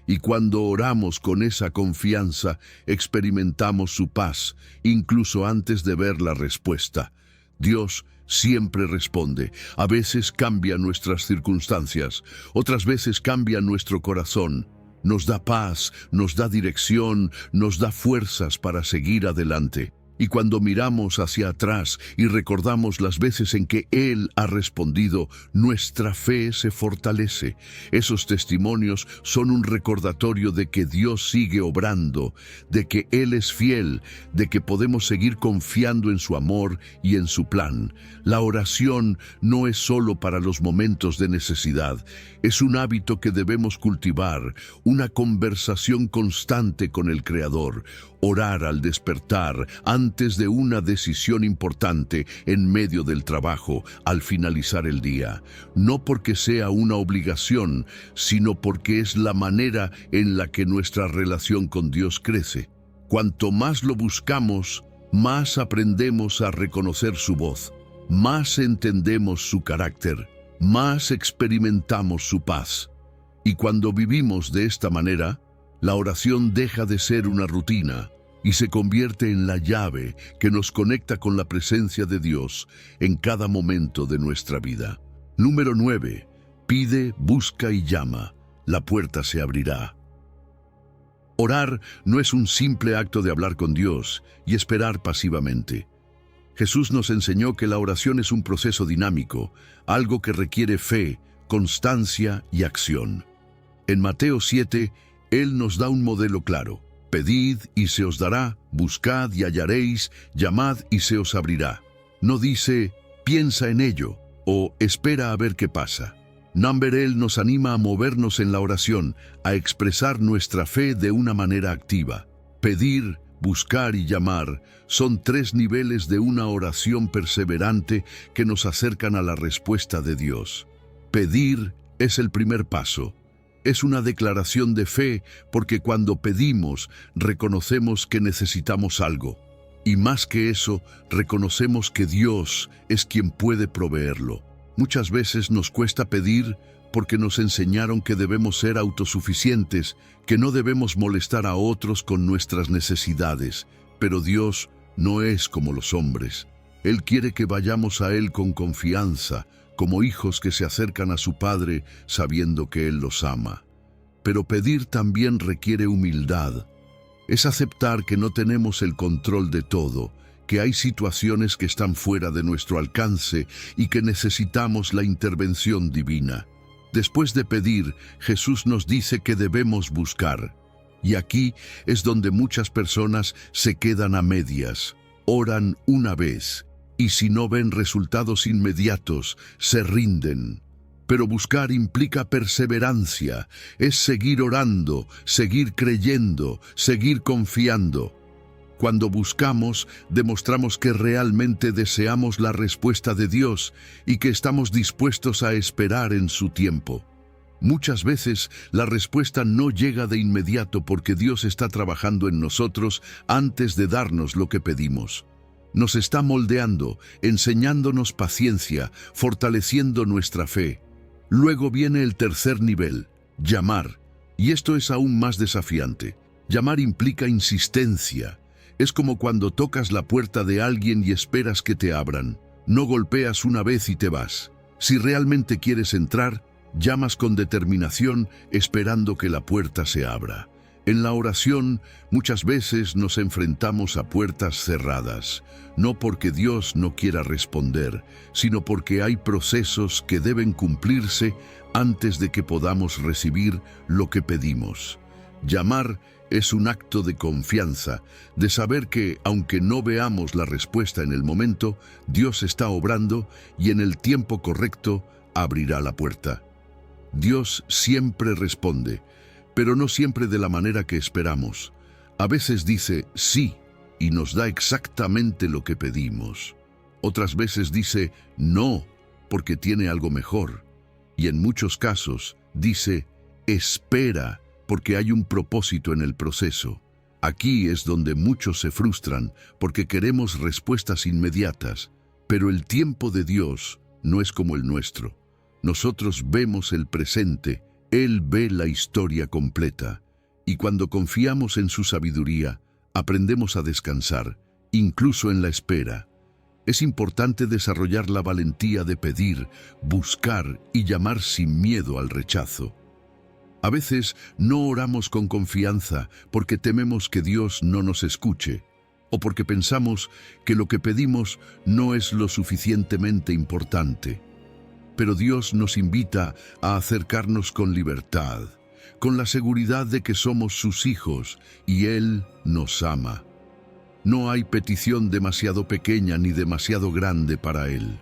Y cuando oramos con esa confianza, experimentamos su paz, incluso antes de ver la respuesta. Dios siempre responde. A veces cambia nuestras circunstancias, otras veces cambia nuestro corazón. Nos da paz, nos da dirección, nos da fuerzas para seguir adelante. Y cuando miramos hacia atrás y recordamos las veces en que Él ha respondido, nuestra fe se fortalece. Esos testimonios son un recordatorio de que Dios sigue obrando, de que Él es fiel, de que podemos seguir confiando en su amor y en su plan. La oración no es solo para los momentos de necesidad, es un hábito que debemos cultivar, una conversación constante con el Creador. Orar al despertar, antes de una decisión importante, en medio del trabajo, al finalizar el día. No porque sea una obligación, sino porque es la manera en la que nuestra relación con Dios crece. Cuanto más lo buscamos, más aprendemos a reconocer su voz, más entendemos su carácter, más experimentamos su paz. Y cuando vivimos de esta manera, la oración deja de ser una rutina, y se convierte en la llave que nos conecta con la presencia de Dios en cada momento de nuestra vida. Número 9. Pide, busca y llama. La puerta se abrirá. Orar no es un simple acto de hablar con Dios y esperar pasivamente. Jesús nos enseñó que la oración es un proceso dinámico, algo que requiere fe, constancia y acción. En Mateo 7, Él nos da un modelo claro. Pedid y se os dará, buscad y hallaréis, llamad y se os abrirá. No dice, piensa en ello o espera a ver qué pasa. Number Él nos anima a movernos en la oración, a expresar nuestra fe de una manera activa. Pedir, buscar y llamar son 3 niveles de una oración perseverante que nos acercan a la respuesta de Dios. Pedir es el primer paso. Es una declaración de fe porque cuando pedimos reconocemos que necesitamos algo. Y más que eso, reconocemos que Dios es quien puede proveerlo. Muchas veces nos cuesta pedir porque nos enseñaron que debemos ser autosuficientes, que no debemos molestar a otros con nuestras necesidades. Pero Dios no es como los hombres. Él quiere que vayamos a Él con confianza, como hijos que se acercan a su Padre sabiendo que Él los ama. Pero pedir también requiere humildad. Es aceptar que no tenemos el control de todo, que hay situaciones que están fuera de nuestro alcance y que necesitamos la intervención divina. Después de pedir, Jesús nos dice que debemos buscar. Y aquí es donde muchas personas se quedan a medias. Oran una vez, y si no ven resultados inmediatos, se rinden. Pero buscar implica perseverancia, es seguir orando, seguir creyendo, seguir confiando. Cuando buscamos, demostramos que realmente deseamos la respuesta de Dios y que estamos dispuestos a esperar en su tiempo. Muchas veces la respuesta no llega de inmediato porque Dios está trabajando en nosotros antes de darnos lo que pedimos. Nos está moldeando, enseñándonos paciencia, fortaleciendo nuestra fe. Luego viene el tercer nivel, llamar, y esto es aún más desafiante. Llamar implica insistencia. Es como cuando tocas la puerta de alguien y esperas que te abran. No golpeas una vez y te vas. Si realmente quieres entrar, llamas con determinación esperando que la puerta se abra. En la oración, muchas veces nos enfrentamos a puertas cerradas, no porque Dios no quiera responder, sino porque hay procesos que deben cumplirse antes de que podamos recibir lo que pedimos. Llamar es un acto de confianza, de saber que, aunque no veamos la respuesta en el momento, Dios está obrando y en el tiempo correcto abrirá la puerta. Dios siempre responde, pero no siempre de la manera que esperamos. A veces dice sí y nos da exactamente lo que pedimos. Otras veces dice no porque tiene algo mejor. Y en muchos casos dice espera porque hay un propósito en el proceso. Aquí es donde muchos se frustran porque queremos respuestas inmediatas, pero el tiempo de Dios no es como el nuestro. Nosotros vemos el presente, Él ve la historia completa, y cuando confiamos en su sabiduría, aprendemos a descansar, incluso en la espera. Es importante desarrollar la valentía de pedir, buscar y llamar sin miedo al rechazo. A veces no oramos con confianza porque tememos que Dios no nos escuche, o porque pensamos que lo que pedimos no es lo suficientemente importante. Pero Dios nos invita a acercarnos con libertad, con la seguridad de que somos sus hijos y Él nos ama. No hay petición demasiado pequeña ni demasiado grande para Él.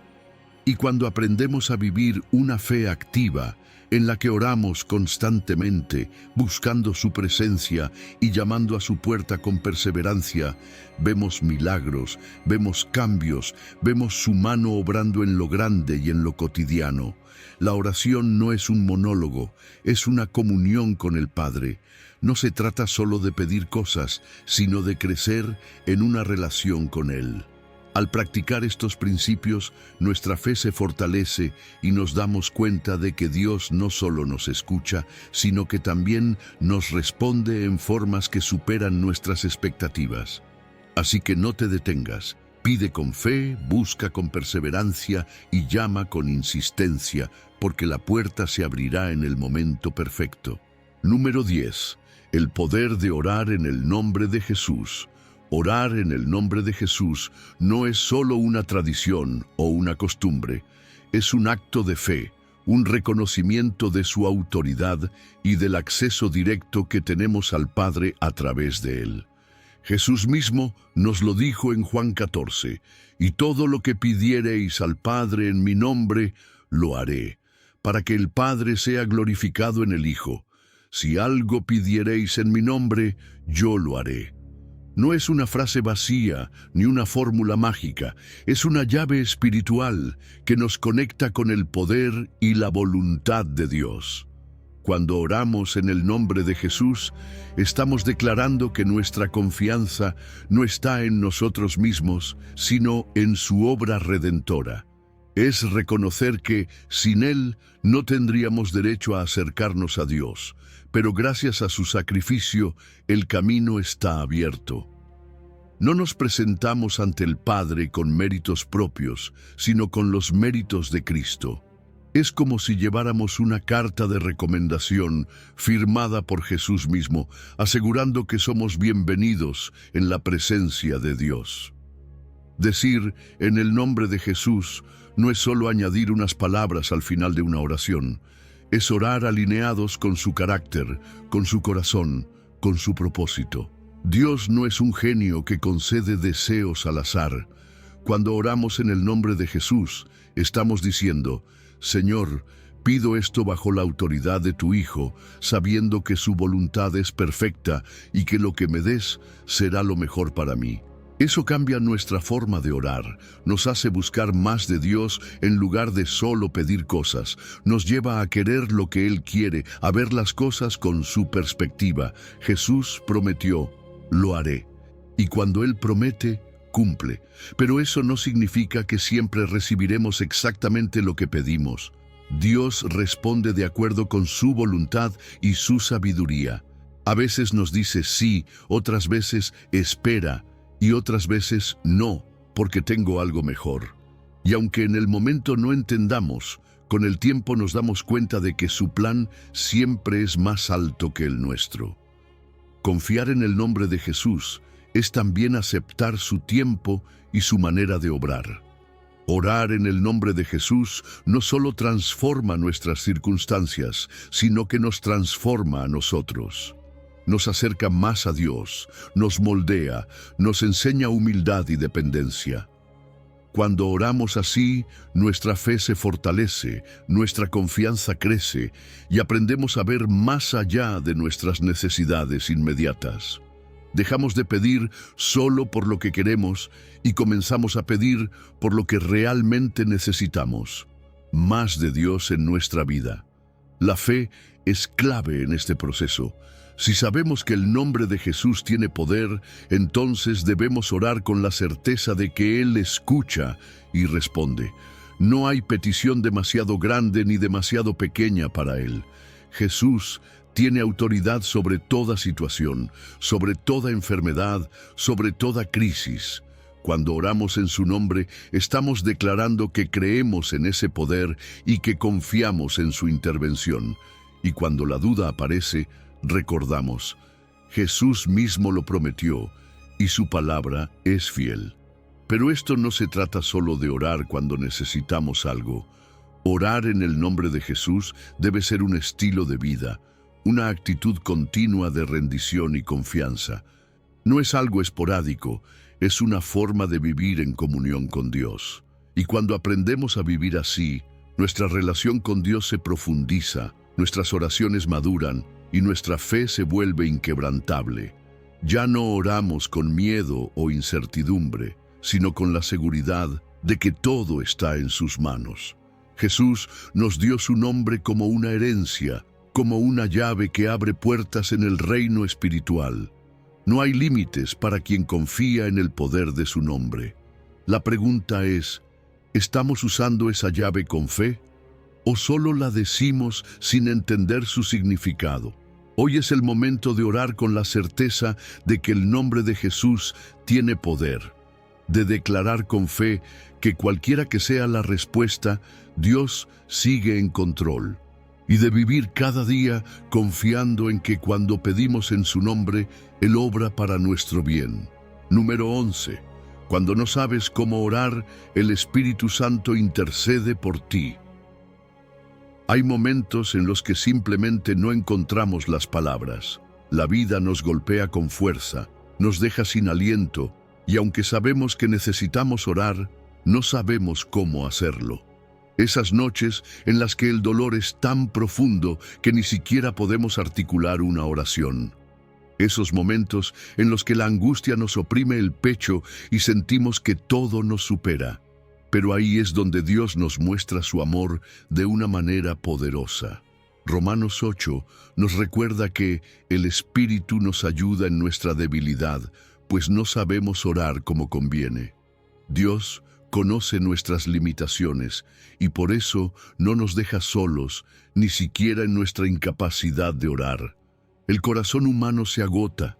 Y cuando aprendemos a vivir una fe activa, en la que oramos constantemente, buscando su presencia y llamando a su puerta con perseverancia, vemos milagros, vemos cambios, vemos su mano obrando en lo grande y en lo cotidiano. La oración no es un monólogo, es una comunión con el Padre. No se trata solo de pedir cosas, sino de crecer en una relación con Él. Al practicar estos principios, nuestra fe se fortalece y nos damos cuenta de que Dios no solo nos escucha, sino que también nos responde en formas que superan nuestras expectativas. Así que no te detengas, pide con fe, busca con perseverancia y llama con insistencia, porque la puerta se abrirá en el momento perfecto. Número 10. El poder de orar en el nombre de Jesús. Orar en el nombre de Jesús no es solo una tradición o una costumbre, es un acto de fe, un reconocimiento de su autoridad y del acceso directo que tenemos al Padre a través de él. Jesús mismo nos lo dijo en Juan 14, y todo lo que pidiereis al Padre en mi nombre, lo haré, para que el Padre sea glorificado en el Hijo. Si algo pidiereis en mi nombre, yo lo haré. No es una frase vacía ni una fórmula mágica, es una llave espiritual que nos conecta con el poder y la voluntad de Dios. Cuando oramos en el nombre de Jesús, estamos declarando que nuestra confianza no está en nosotros mismos, sino en su obra redentora. Es reconocer que, sin Él, no tendríamos derecho a acercarnos a Dios, pero gracias a su sacrificio, el camino está abierto. No nos presentamos ante el Padre con méritos propios, sino con los méritos de Cristo. Es como si lleváramos una carta de recomendación firmada por Jesús mismo, asegurando que somos bienvenidos en la presencia de Dios. Decir en el nombre de Jesús no es solo añadir unas palabras al final de una oración, es orar alineados con su carácter, con su corazón, con su propósito. Dios no es un genio que concede deseos al azar. Cuando oramos en el nombre de Jesús, estamos diciendo, Señor, pido esto bajo la autoridad de tu Hijo, sabiendo que su voluntad es perfecta y que lo que me des será lo mejor para mí. Eso cambia nuestra forma de orar, nos hace buscar más de Dios en lugar de solo pedir cosas, nos lleva a querer lo que Él quiere, a ver las cosas con su perspectiva. Jesús prometió, lo haré. Y cuando Él promete, cumple. Pero eso no significa que siempre recibiremos exactamente lo que pedimos. Dios responde de acuerdo con su voluntad y su sabiduría. A veces nos dice sí, otras veces espera, y otras veces no, porque tengo algo mejor. Y aunque en el momento no entendamos, con el tiempo nos damos cuenta de que su plan siempre es más alto que el nuestro. Confiar en el nombre de Jesús es también aceptar su tiempo y su manera de obrar. Orar en el nombre de Jesús no solo transforma nuestras circunstancias, sino que nos transforma a nosotros. Nos acerca más a Dios, nos moldea, nos enseña humildad y dependencia. Cuando oramos así, nuestra fe se fortalece, nuestra confianza crece y aprendemos a ver más allá de nuestras necesidades inmediatas. Dejamos de pedir solo por lo que queremos y comenzamos a pedir por lo que realmente necesitamos. Más de Dios en nuestra vida. La fe es clave en este proceso. Si sabemos que el nombre de Jesús tiene poder, entonces debemos orar con la certeza de que Él escucha y responde. No hay petición demasiado grande ni demasiado pequeña para Él. Jesús tiene autoridad sobre toda situación, sobre toda enfermedad, sobre toda crisis. Cuando oramos en su nombre, estamos declarando que creemos en ese poder y que confiamos en su intervención. Y cuando la duda aparece, recordamos, Jesús mismo lo prometió y su palabra es fiel. Pero esto no se trata solo de orar cuando necesitamos algo. Orar en el nombre de Jesús debe ser un estilo de vida, una actitud continua de rendición y confianza. No es algo esporádico, es una forma de vivir en comunión con Dios. Y cuando aprendemos a vivir así, nuestra relación con Dios se profundiza, nuestras oraciones maduran y nuestra fe se vuelve inquebrantable. Ya no oramos con miedo o incertidumbre, sino con la seguridad de que todo está en sus manos. Jesús nos dio su nombre como una herencia, como una llave que abre puertas en el reino espiritual. No hay límites para quien confía en el poder de su nombre. La pregunta es, ¿estamos usando esa llave con fe o solo la decimos sin entender su significado? Hoy es el momento de orar con la certeza de que el nombre de Jesús tiene poder, de declarar con fe que cualquiera que sea la respuesta, Dios sigue en control, y de vivir cada día confiando en que cuando pedimos en su nombre, Él obra para nuestro bien. Número 11. Cuando no sabes cómo orar, el Espíritu Santo intercede por ti. Hay momentos en los que simplemente no encontramos las palabras. La vida nos golpea con fuerza, nos deja sin aliento, y aunque sabemos que necesitamos orar, no sabemos cómo hacerlo. Esas noches en las que el dolor es tan profundo que ni siquiera podemos articular una oración. Esos momentos en los que la angustia nos oprime el pecho y sentimos que todo nos supera. Pero ahí es donde Dios nos muestra su amor de una manera poderosa. Romanos 8 nos recuerda que el Espíritu nos ayuda en nuestra debilidad, pues no sabemos orar como conviene. Dios conoce nuestras limitaciones y por eso no nos deja solos, ni siquiera en nuestra incapacidad de orar. El corazón humano se agota.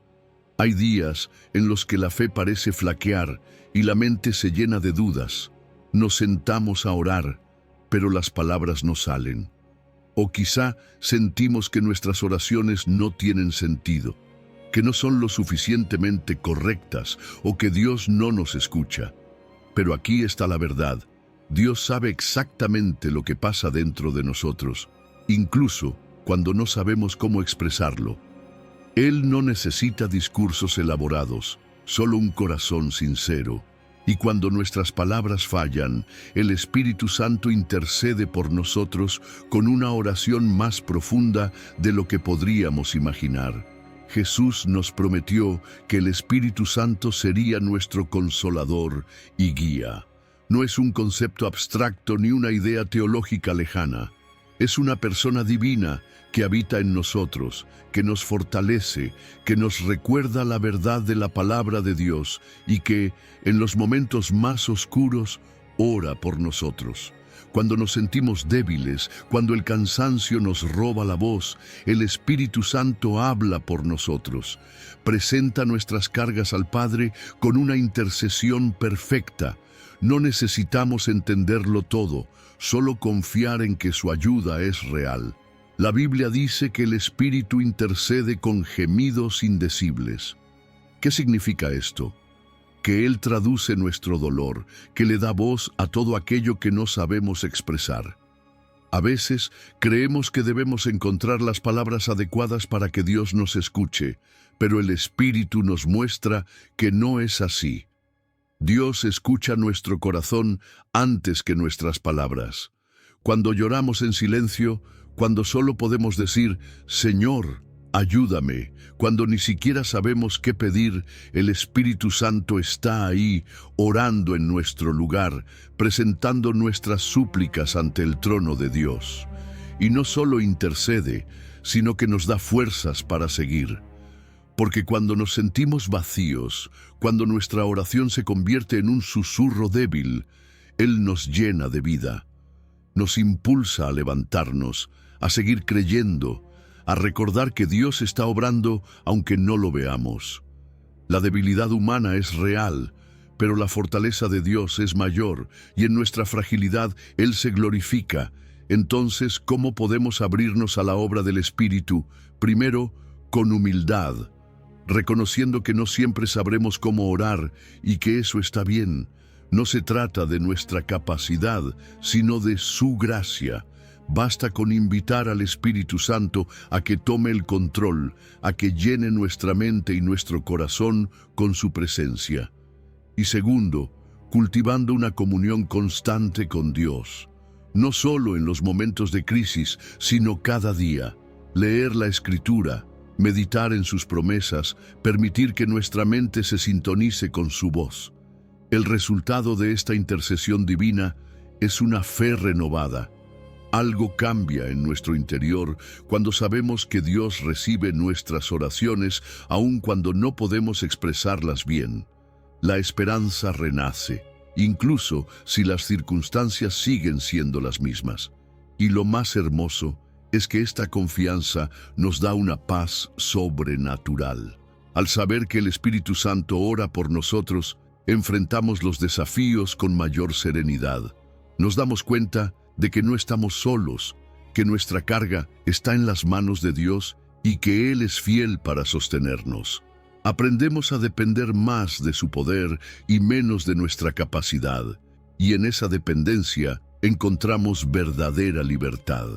Hay días en los que la fe parece flaquear y la mente se llena de dudas. Nos sentamos a orar, pero las palabras no salen. O quizá sentimos que nuestras oraciones no tienen sentido, que no son lo suficientemente correctas o que Dios no nos escucha. Pero aquí está la verdad. Dios sabe exactamente lo que pasa dentro de nosotros, incluso cuando no sabemos cómo expresarlo. Él no necesita discursos elaborados, solo un corazón sincero. Y cuando nuestras palabras fallan, el Espíritu Santo intercede por nosotros con una oración más profunda de lo que podríamos imaginar. Jesús nos prometió que el Espíritu Santo sería nuestro consolador y guía. No es un concepto abstracto ni una idea teológica lejana. Es una persona divina que habita en nosotros, que nos fortalece, que nos recuerda la verdad de la palabra de Dios y que, en los momentos más oscuros, ora por nosotros. Cuando nos sentimos débiles, cuando el cansancio nos roba la voz, el Espíritu Santo habla por nosotros. Presenta nuestras cargas al Padre con una intercesión perfecta. No necesitamos entenderlo todo, solo confiar en que su ayuda es real. La Biblia dice que el Espíritu intercede con gemidos indecibles. ¿Qué significa esto? Que Él traduce nuestro dolor, que le da voz a todo aquello que no sabemos expresar. A veces creemos que debemos encontrar las palabras adecuadas para que Dios nos escuche, pero el Espíritu nos muestra que no es así. Dios escucha nuestro corazón antes que nuestras palabras. Cuando lloramos en silencio, cuando solo podemos decir, Señor, ayúdame, cuando ni siquiera sabemos qué pedir, el Espíritu Santo está ahí, orando en nuestro lugar, presentando nuestras súplicas ante el trono de Dios. Y no solo intercede, sino que nos da fuerzas para seguir. Porque cuando nos sentimos vacíos, cuando nuestra oración se convierte en un susurro débil, Él nos llena de vida. Nos impulsa a levantarnos, a seguir creyendo, a recordar que Dios está obrando aunque no lo veamos. La debilidad humana es real, pero la fortaleza de Dios es mayor y en nuestra fragilidad Él se glorifica. Entonces, ¿cómo podemos abrirnos a la obra del Espíritu? Primero, con humildad, reconociendo que no siempre sabremos cómo orar y que eso está bien. No se trata de nuestra capacidad, sino de su gracia. Basta con invitar al Espíritu Santo a que tome el control, a que llene nuestra mente y nuestro corazón con su presencia. Y segundo, cultivando una comunión constante con Dios. No solo en los momentos de crisis, sino cada día. Leer la Escritura, meditar en sus promesas, permitir que nuestra mente se sintonice con su voz. El resultado de esta intercesión divina es una fe renovada. Algo cambia en nuestro interior cuando sabemos que Dios recibe nuestras oraciones aun cuando no podemos expresarlas bien. La esperanza renace. incluso si las circunstancias siguen siendo las mismas. Y lo más hermoso es que esta confianza nos da una paz sobrenatural. Al saber que el Espíritu Santo ora por nosotros, enfrentamos los desafíos con mayor serenidad. Nos damos cuenta de que no estamos solos, que nuestra carga está en las manos de Dios y que Él es fiel para sostenernos. Aprendemos a depender más de su poder y menos de nuestra capacidad, y en esa dependencia encontramos verdadera libertad.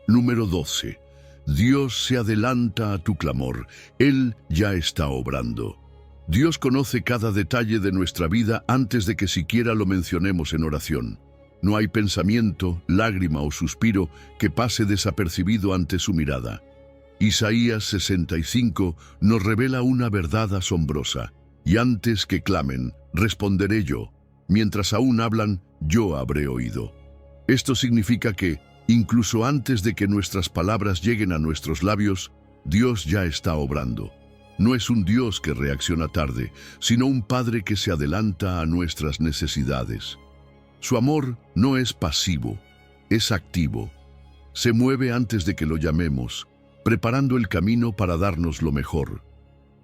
Número 12. Dios se adelanta a tu clamor. Él ya está obrando. Dios conoce cada detalle de nuestra vida antes de que siquiera lo mencionemos en oración. No hay pensamiento, lágrima o suspiro que pase desapercibido ante su mirada. Isaías 65 nos revela una verdad asombrosa. Y antes que clamen, responderé yo. Mientras aún hablan, yo habré oído. Esto significa que, incluso antes de que nuestras palabras lleguen a nuestros labios, Dios ya está obrando. No es un Dios que reacciona tarde, sino un Padre que se adelanta a nuestras necesidades. Su amor no es pasivo, es activo. Se mueve antes de que lo llamemos, preparando el camino para darnos lo mejor.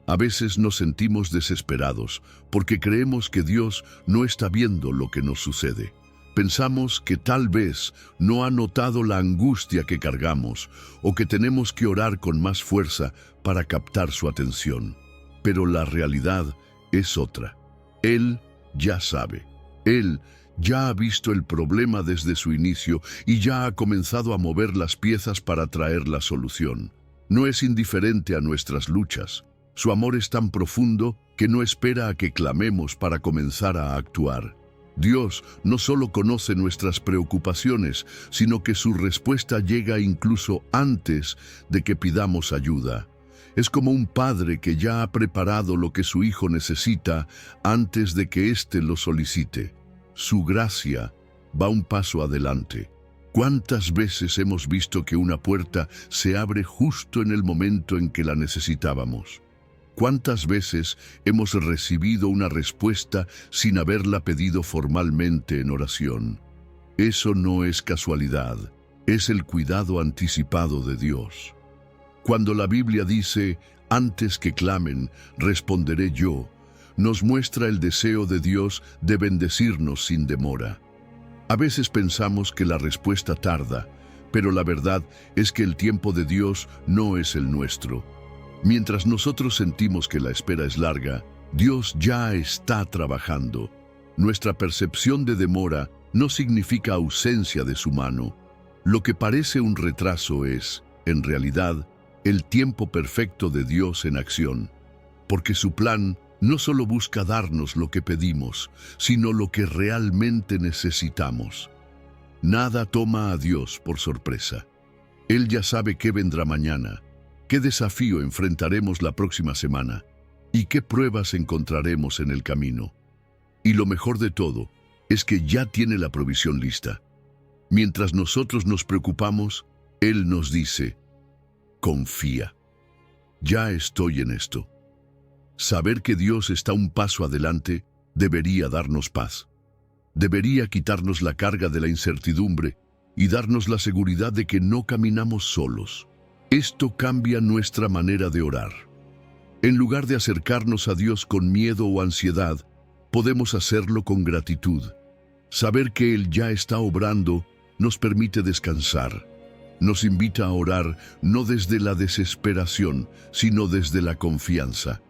A veces nos sentimos desesperados porque creemos que Dios no está viendo lo que nos sucede. Pensamos que tal vez no ha notado la angustia que cargamos o que tenemos que orar con más fuerza para captar su atención. Pero la realidad es otra. Él ya sabe. Él ya ha visto el problema desde su inicio y ya ha comenzado a mover las piezas para traer la solución. No es indiferente a nuestras luchas. Su amor es tan profundo que no espera a que clamemos para comenzar a actuar. Dios no solo conoce nuestras preocupaciones, sino que su respuesta llega incluso antes de que pidamos ayuda. Es como un padre que ya ha preparado lo que su hijo necesita antes de que éste lo solicite. Su gracia va un paso adelante. ¿Cuántas veces hemos visto que una puerta se abre justo en el momento en que la necesitábamos? ¿Cuántas veces hemos recibido una respuesta sin haberla pedido formalmente en oración? Eso no es casualidad, es el cuidado anticipado de Dios. Cuando la Biblia dice, antes que clamen, responderé yo, nos muestra el deseo de Dios de bendecirnos sin demora. A veces pensamos que la respuesta tarda, pero la verdad es que el tiempo de Dios no es el nuestro. Mientras nosotros sentimos que la espera es larga, Dios ya está trabajando. Nuestra percepción de demora no significa ausencia de su mano. Lo que parece un retraso es, en realidad, el tiempo perfecto de Dios en acción. Porque su plan no solo busca darnos lo que pedimos, sino lo que realmente necesitamos. Nada toma a Dios por sorpresa. Él ya sabe qué vendrá mañana, qué desafío enfrentaremos la próxima semana y qué pruebas encontraremos en el camino. Y lo mejor de todo es que ya tiene la provisión lista. Mientras nosotros nos preocupamos, Él nos dice, confía. Ya estoy en esto. Saber que Dios está un paso adelante debería darnos paz. Debería quitarnos la carga de la incertidumbre y darnos la seguridad de que no caminamos solos. Esto cambia nuestra manera de orar. En lugar de acercarnos a Dios con miedo o ansiedad, podemos hacerlo con gratitud. Saber que Él ya está obrando nos permite descansar. Nos invita a orar no desde la desesperación, sino desde la confianza.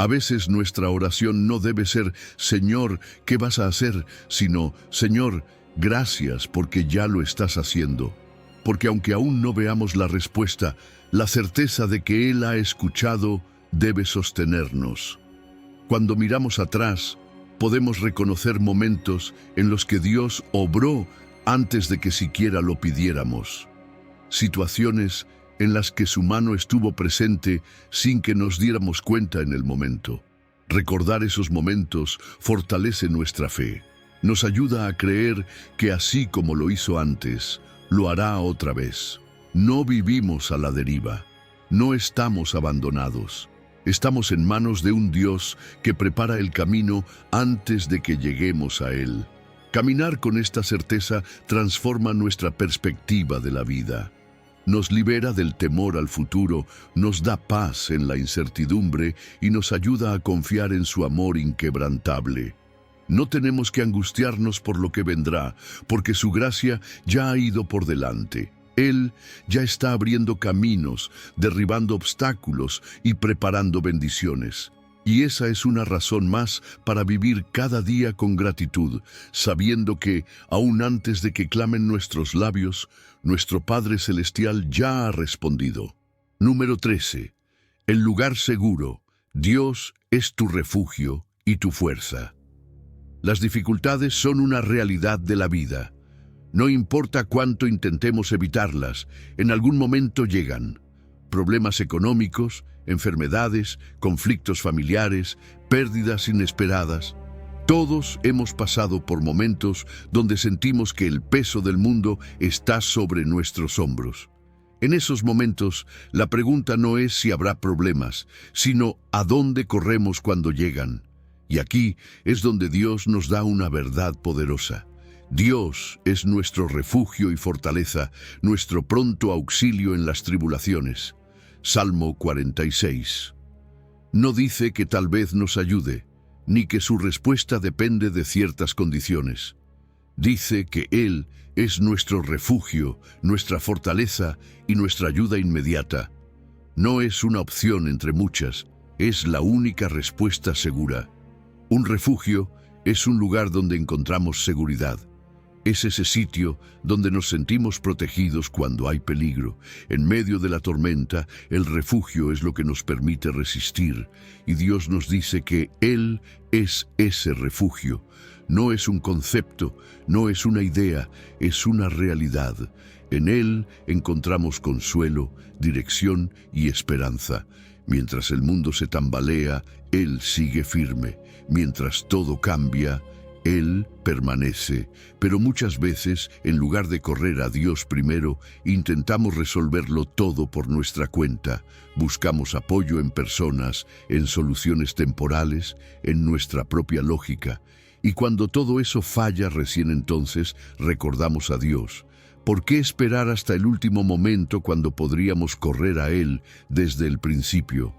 A veces nuestra oración no debe ser, Señor, ¿qué vas a hacer?, sino, Señor, gracias porque ya lo estás haciendo. Porque aunque aún no veamos la respuesta, la certeza de que Él ha escuchado debe sostenernos. Cuando miramos atrás, podemos reconocer momentos en los que Dios obró antes de que siquiera lo pidiéramos. Situaciones en las que su mano estuvo presente sin que nos diéramos cuenta en el momento. Recordar esos momentos fortalece nuestra fe. Nos ayuda a creer que así como lo hizo antes, lo hará otra vez. No vivimos a la deriva. No estamos abandonados. Estamos en manos de un Dios que prepara el camino antes de que lleguemos a Él. Caminar con esta certeza transforma nuestra perspectiva de la vida. Nos libera del temor al futuro, nos da paz en la incertidumbre y nos ayuda a confiar en su amor inquebrantable. No tenemos que angustiarnos por lo que vendrá, porque su gracia ya ha ido por delante. Él ya está abriendo caminos, derribando obstáculos y preparando bendiciones. Y esa es una razón más para vivir cada día con gratitud, sabiendo que, aún antes de que clamen nuestros labios, nuestro Padre Celestial ya ha respondido. Número 13. El lugar seguro. Dios es tu refugio y tu fuerza. Las dificultades son una realidad de la vida. No importa cuánto intentemos evitarlas, en algún momento llegan. Problemas económicos, enfermedades, conflictos familiares, pérdidas inesperadas. Todos hemos pasado por momentos donde sentimos que el peso del mundo está sobre nuestros hombros. En esos momentos, la pregunta no es si habrá problemas, sino ¿a dónde corremos cuando llegan? Y aquí es donde Dios nos da una verdad poderosa. Dios es nuestro refugio y fortaleza, nuestro pronto auxilio en las tribulaciones. Salmo 46. No dice que tal vez nos ayude, ni que su respuesta depende de ciertas condiciones. Dice que Él es nuestro refugio, nuestra fortaleza y nuestra ayuda inmediata. No es una opción entre muchas, es la única respuesta segura. Un refugio es un lugar donde encontramos seguridad. Es ese sitio donde nos sentimos protegidos cuando hay peligro. En medio de la tormenta, el refugio es lo que nos permite resistir. Y Dios nos dice que Él es ese refugio. No es un concepto, no es una idea, es una realidad. En Él encontramos consuelo, dirección y esperanza. Mientras el mundo se tambalea, Él sigue firme. Mientras todo cambia, Él permanece, pero muchas veces, en lugar de correr a Dios primero, intentamos resolverlo todo por nuestra cuenta. Buscamos apoyo en personas, en soluciones temporales, en nuestra propia lógica. Y cuando todo eso falla, recién entonces recordamos a Dios. ¿Por qué esperar hasta el último momento cuando podríamos correr a Él desde el principio?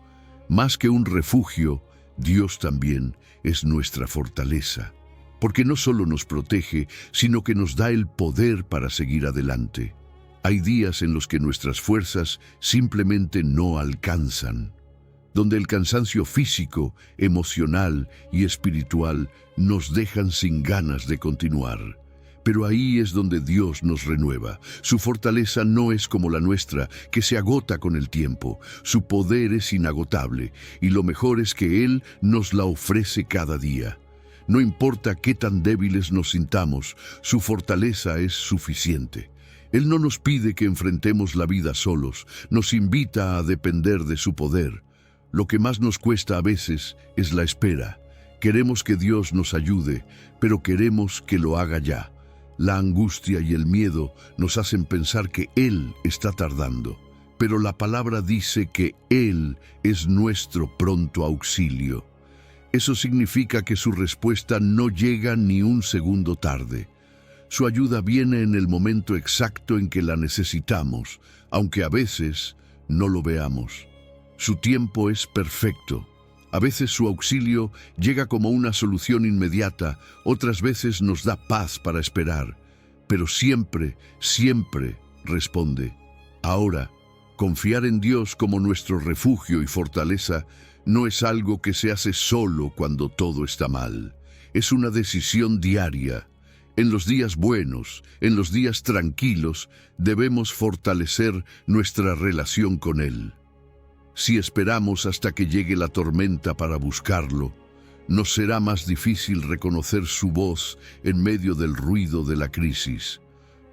Más que un refugio, Dios también es nuestra fortaleza. Porque no solo nos protege, sino que nos da el poder para seguir adelante. Hay días en los que nuestras fuerzas simplemente no alcanzan, donde el cansancio físico, emocional y espiritual nos dejan sin ganas de continuar. Pero ahí es donde Dios nos renueva. Su fortaleza no es como la nuestra, que se agota con el tiempo. Su poder es inagotable, y lo mejor es que Él nos la ofrece cada día. No importa qué tan débiles nos sintamos, su fortaleza es suficiente. Él no nos pide que enfrentemos la vida solos, nos invita a depender de su poder. Lo que más nos cuesta a veces es la espera. Queremos que Dios nos ayude, pero queremos que lo haga ya. La angustia y el miedo nos hacen pensar que Él está tardando, pero la palabra dice que Él es nuestro pronto auxilio. Eso significa que su respuesta no llega ni un segundo tarde. Su ayuda viene en el momento exacto en que la necesitamos, aunque a veces no lo veamos. Su tiempo es perfecto. A veces su auxilio llega como una solución inmediata, otras veces nos da paz para esperar, pero siempre, siempre responde. Ahora, confiar en Dios como nuestro refugio y fortaleza no es algo que se hace solo cuando todo está mal. Es una decisión diaria. En los días buenos, en los días tranquilos, debemos fortalecer nuestra relación con Él. Si esperamos hasta que llegue la tormenta para buscarlo, nos será más difícil reconocer su voz en medio del ruido de la crisis.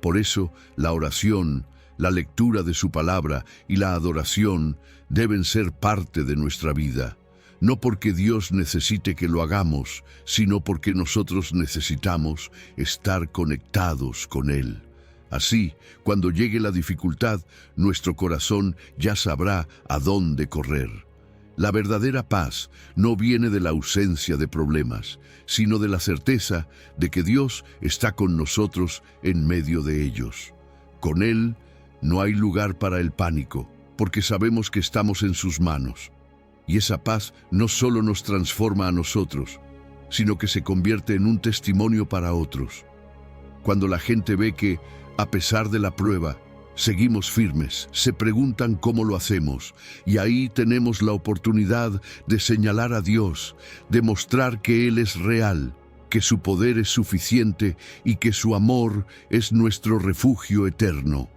Por eso, la oración, la lectura de su palabra y la adoración deben ser parte de nuestra vida. No porque Dios necesite que lo hagamos, sino porque nosotros necesitamos estar conectados con Él. Así, cuando llegue la dificultad, nuestro corazón ya sabrá a dónde correr. La verdadera paz no viene de la ausencia de problemas, sino de la certeza de que Dios está con nosotros en medio de ellos. Con Él no hay lugar para el pánico, porque sabemos que estamos en sus manos. Y esa paz no solo nos transforma a nosotros, sino que se convierte en un testimonio para otros. Cuando la gente ve que, a pesar de la prueba, seguimos firmes, se preguntan cómo lo hacemos, y ahí tenemos la oportunidad de señalar a Dios, de mostrar que Él es real, que su poder es suficiente y que su amor es nuestro refugio eterno.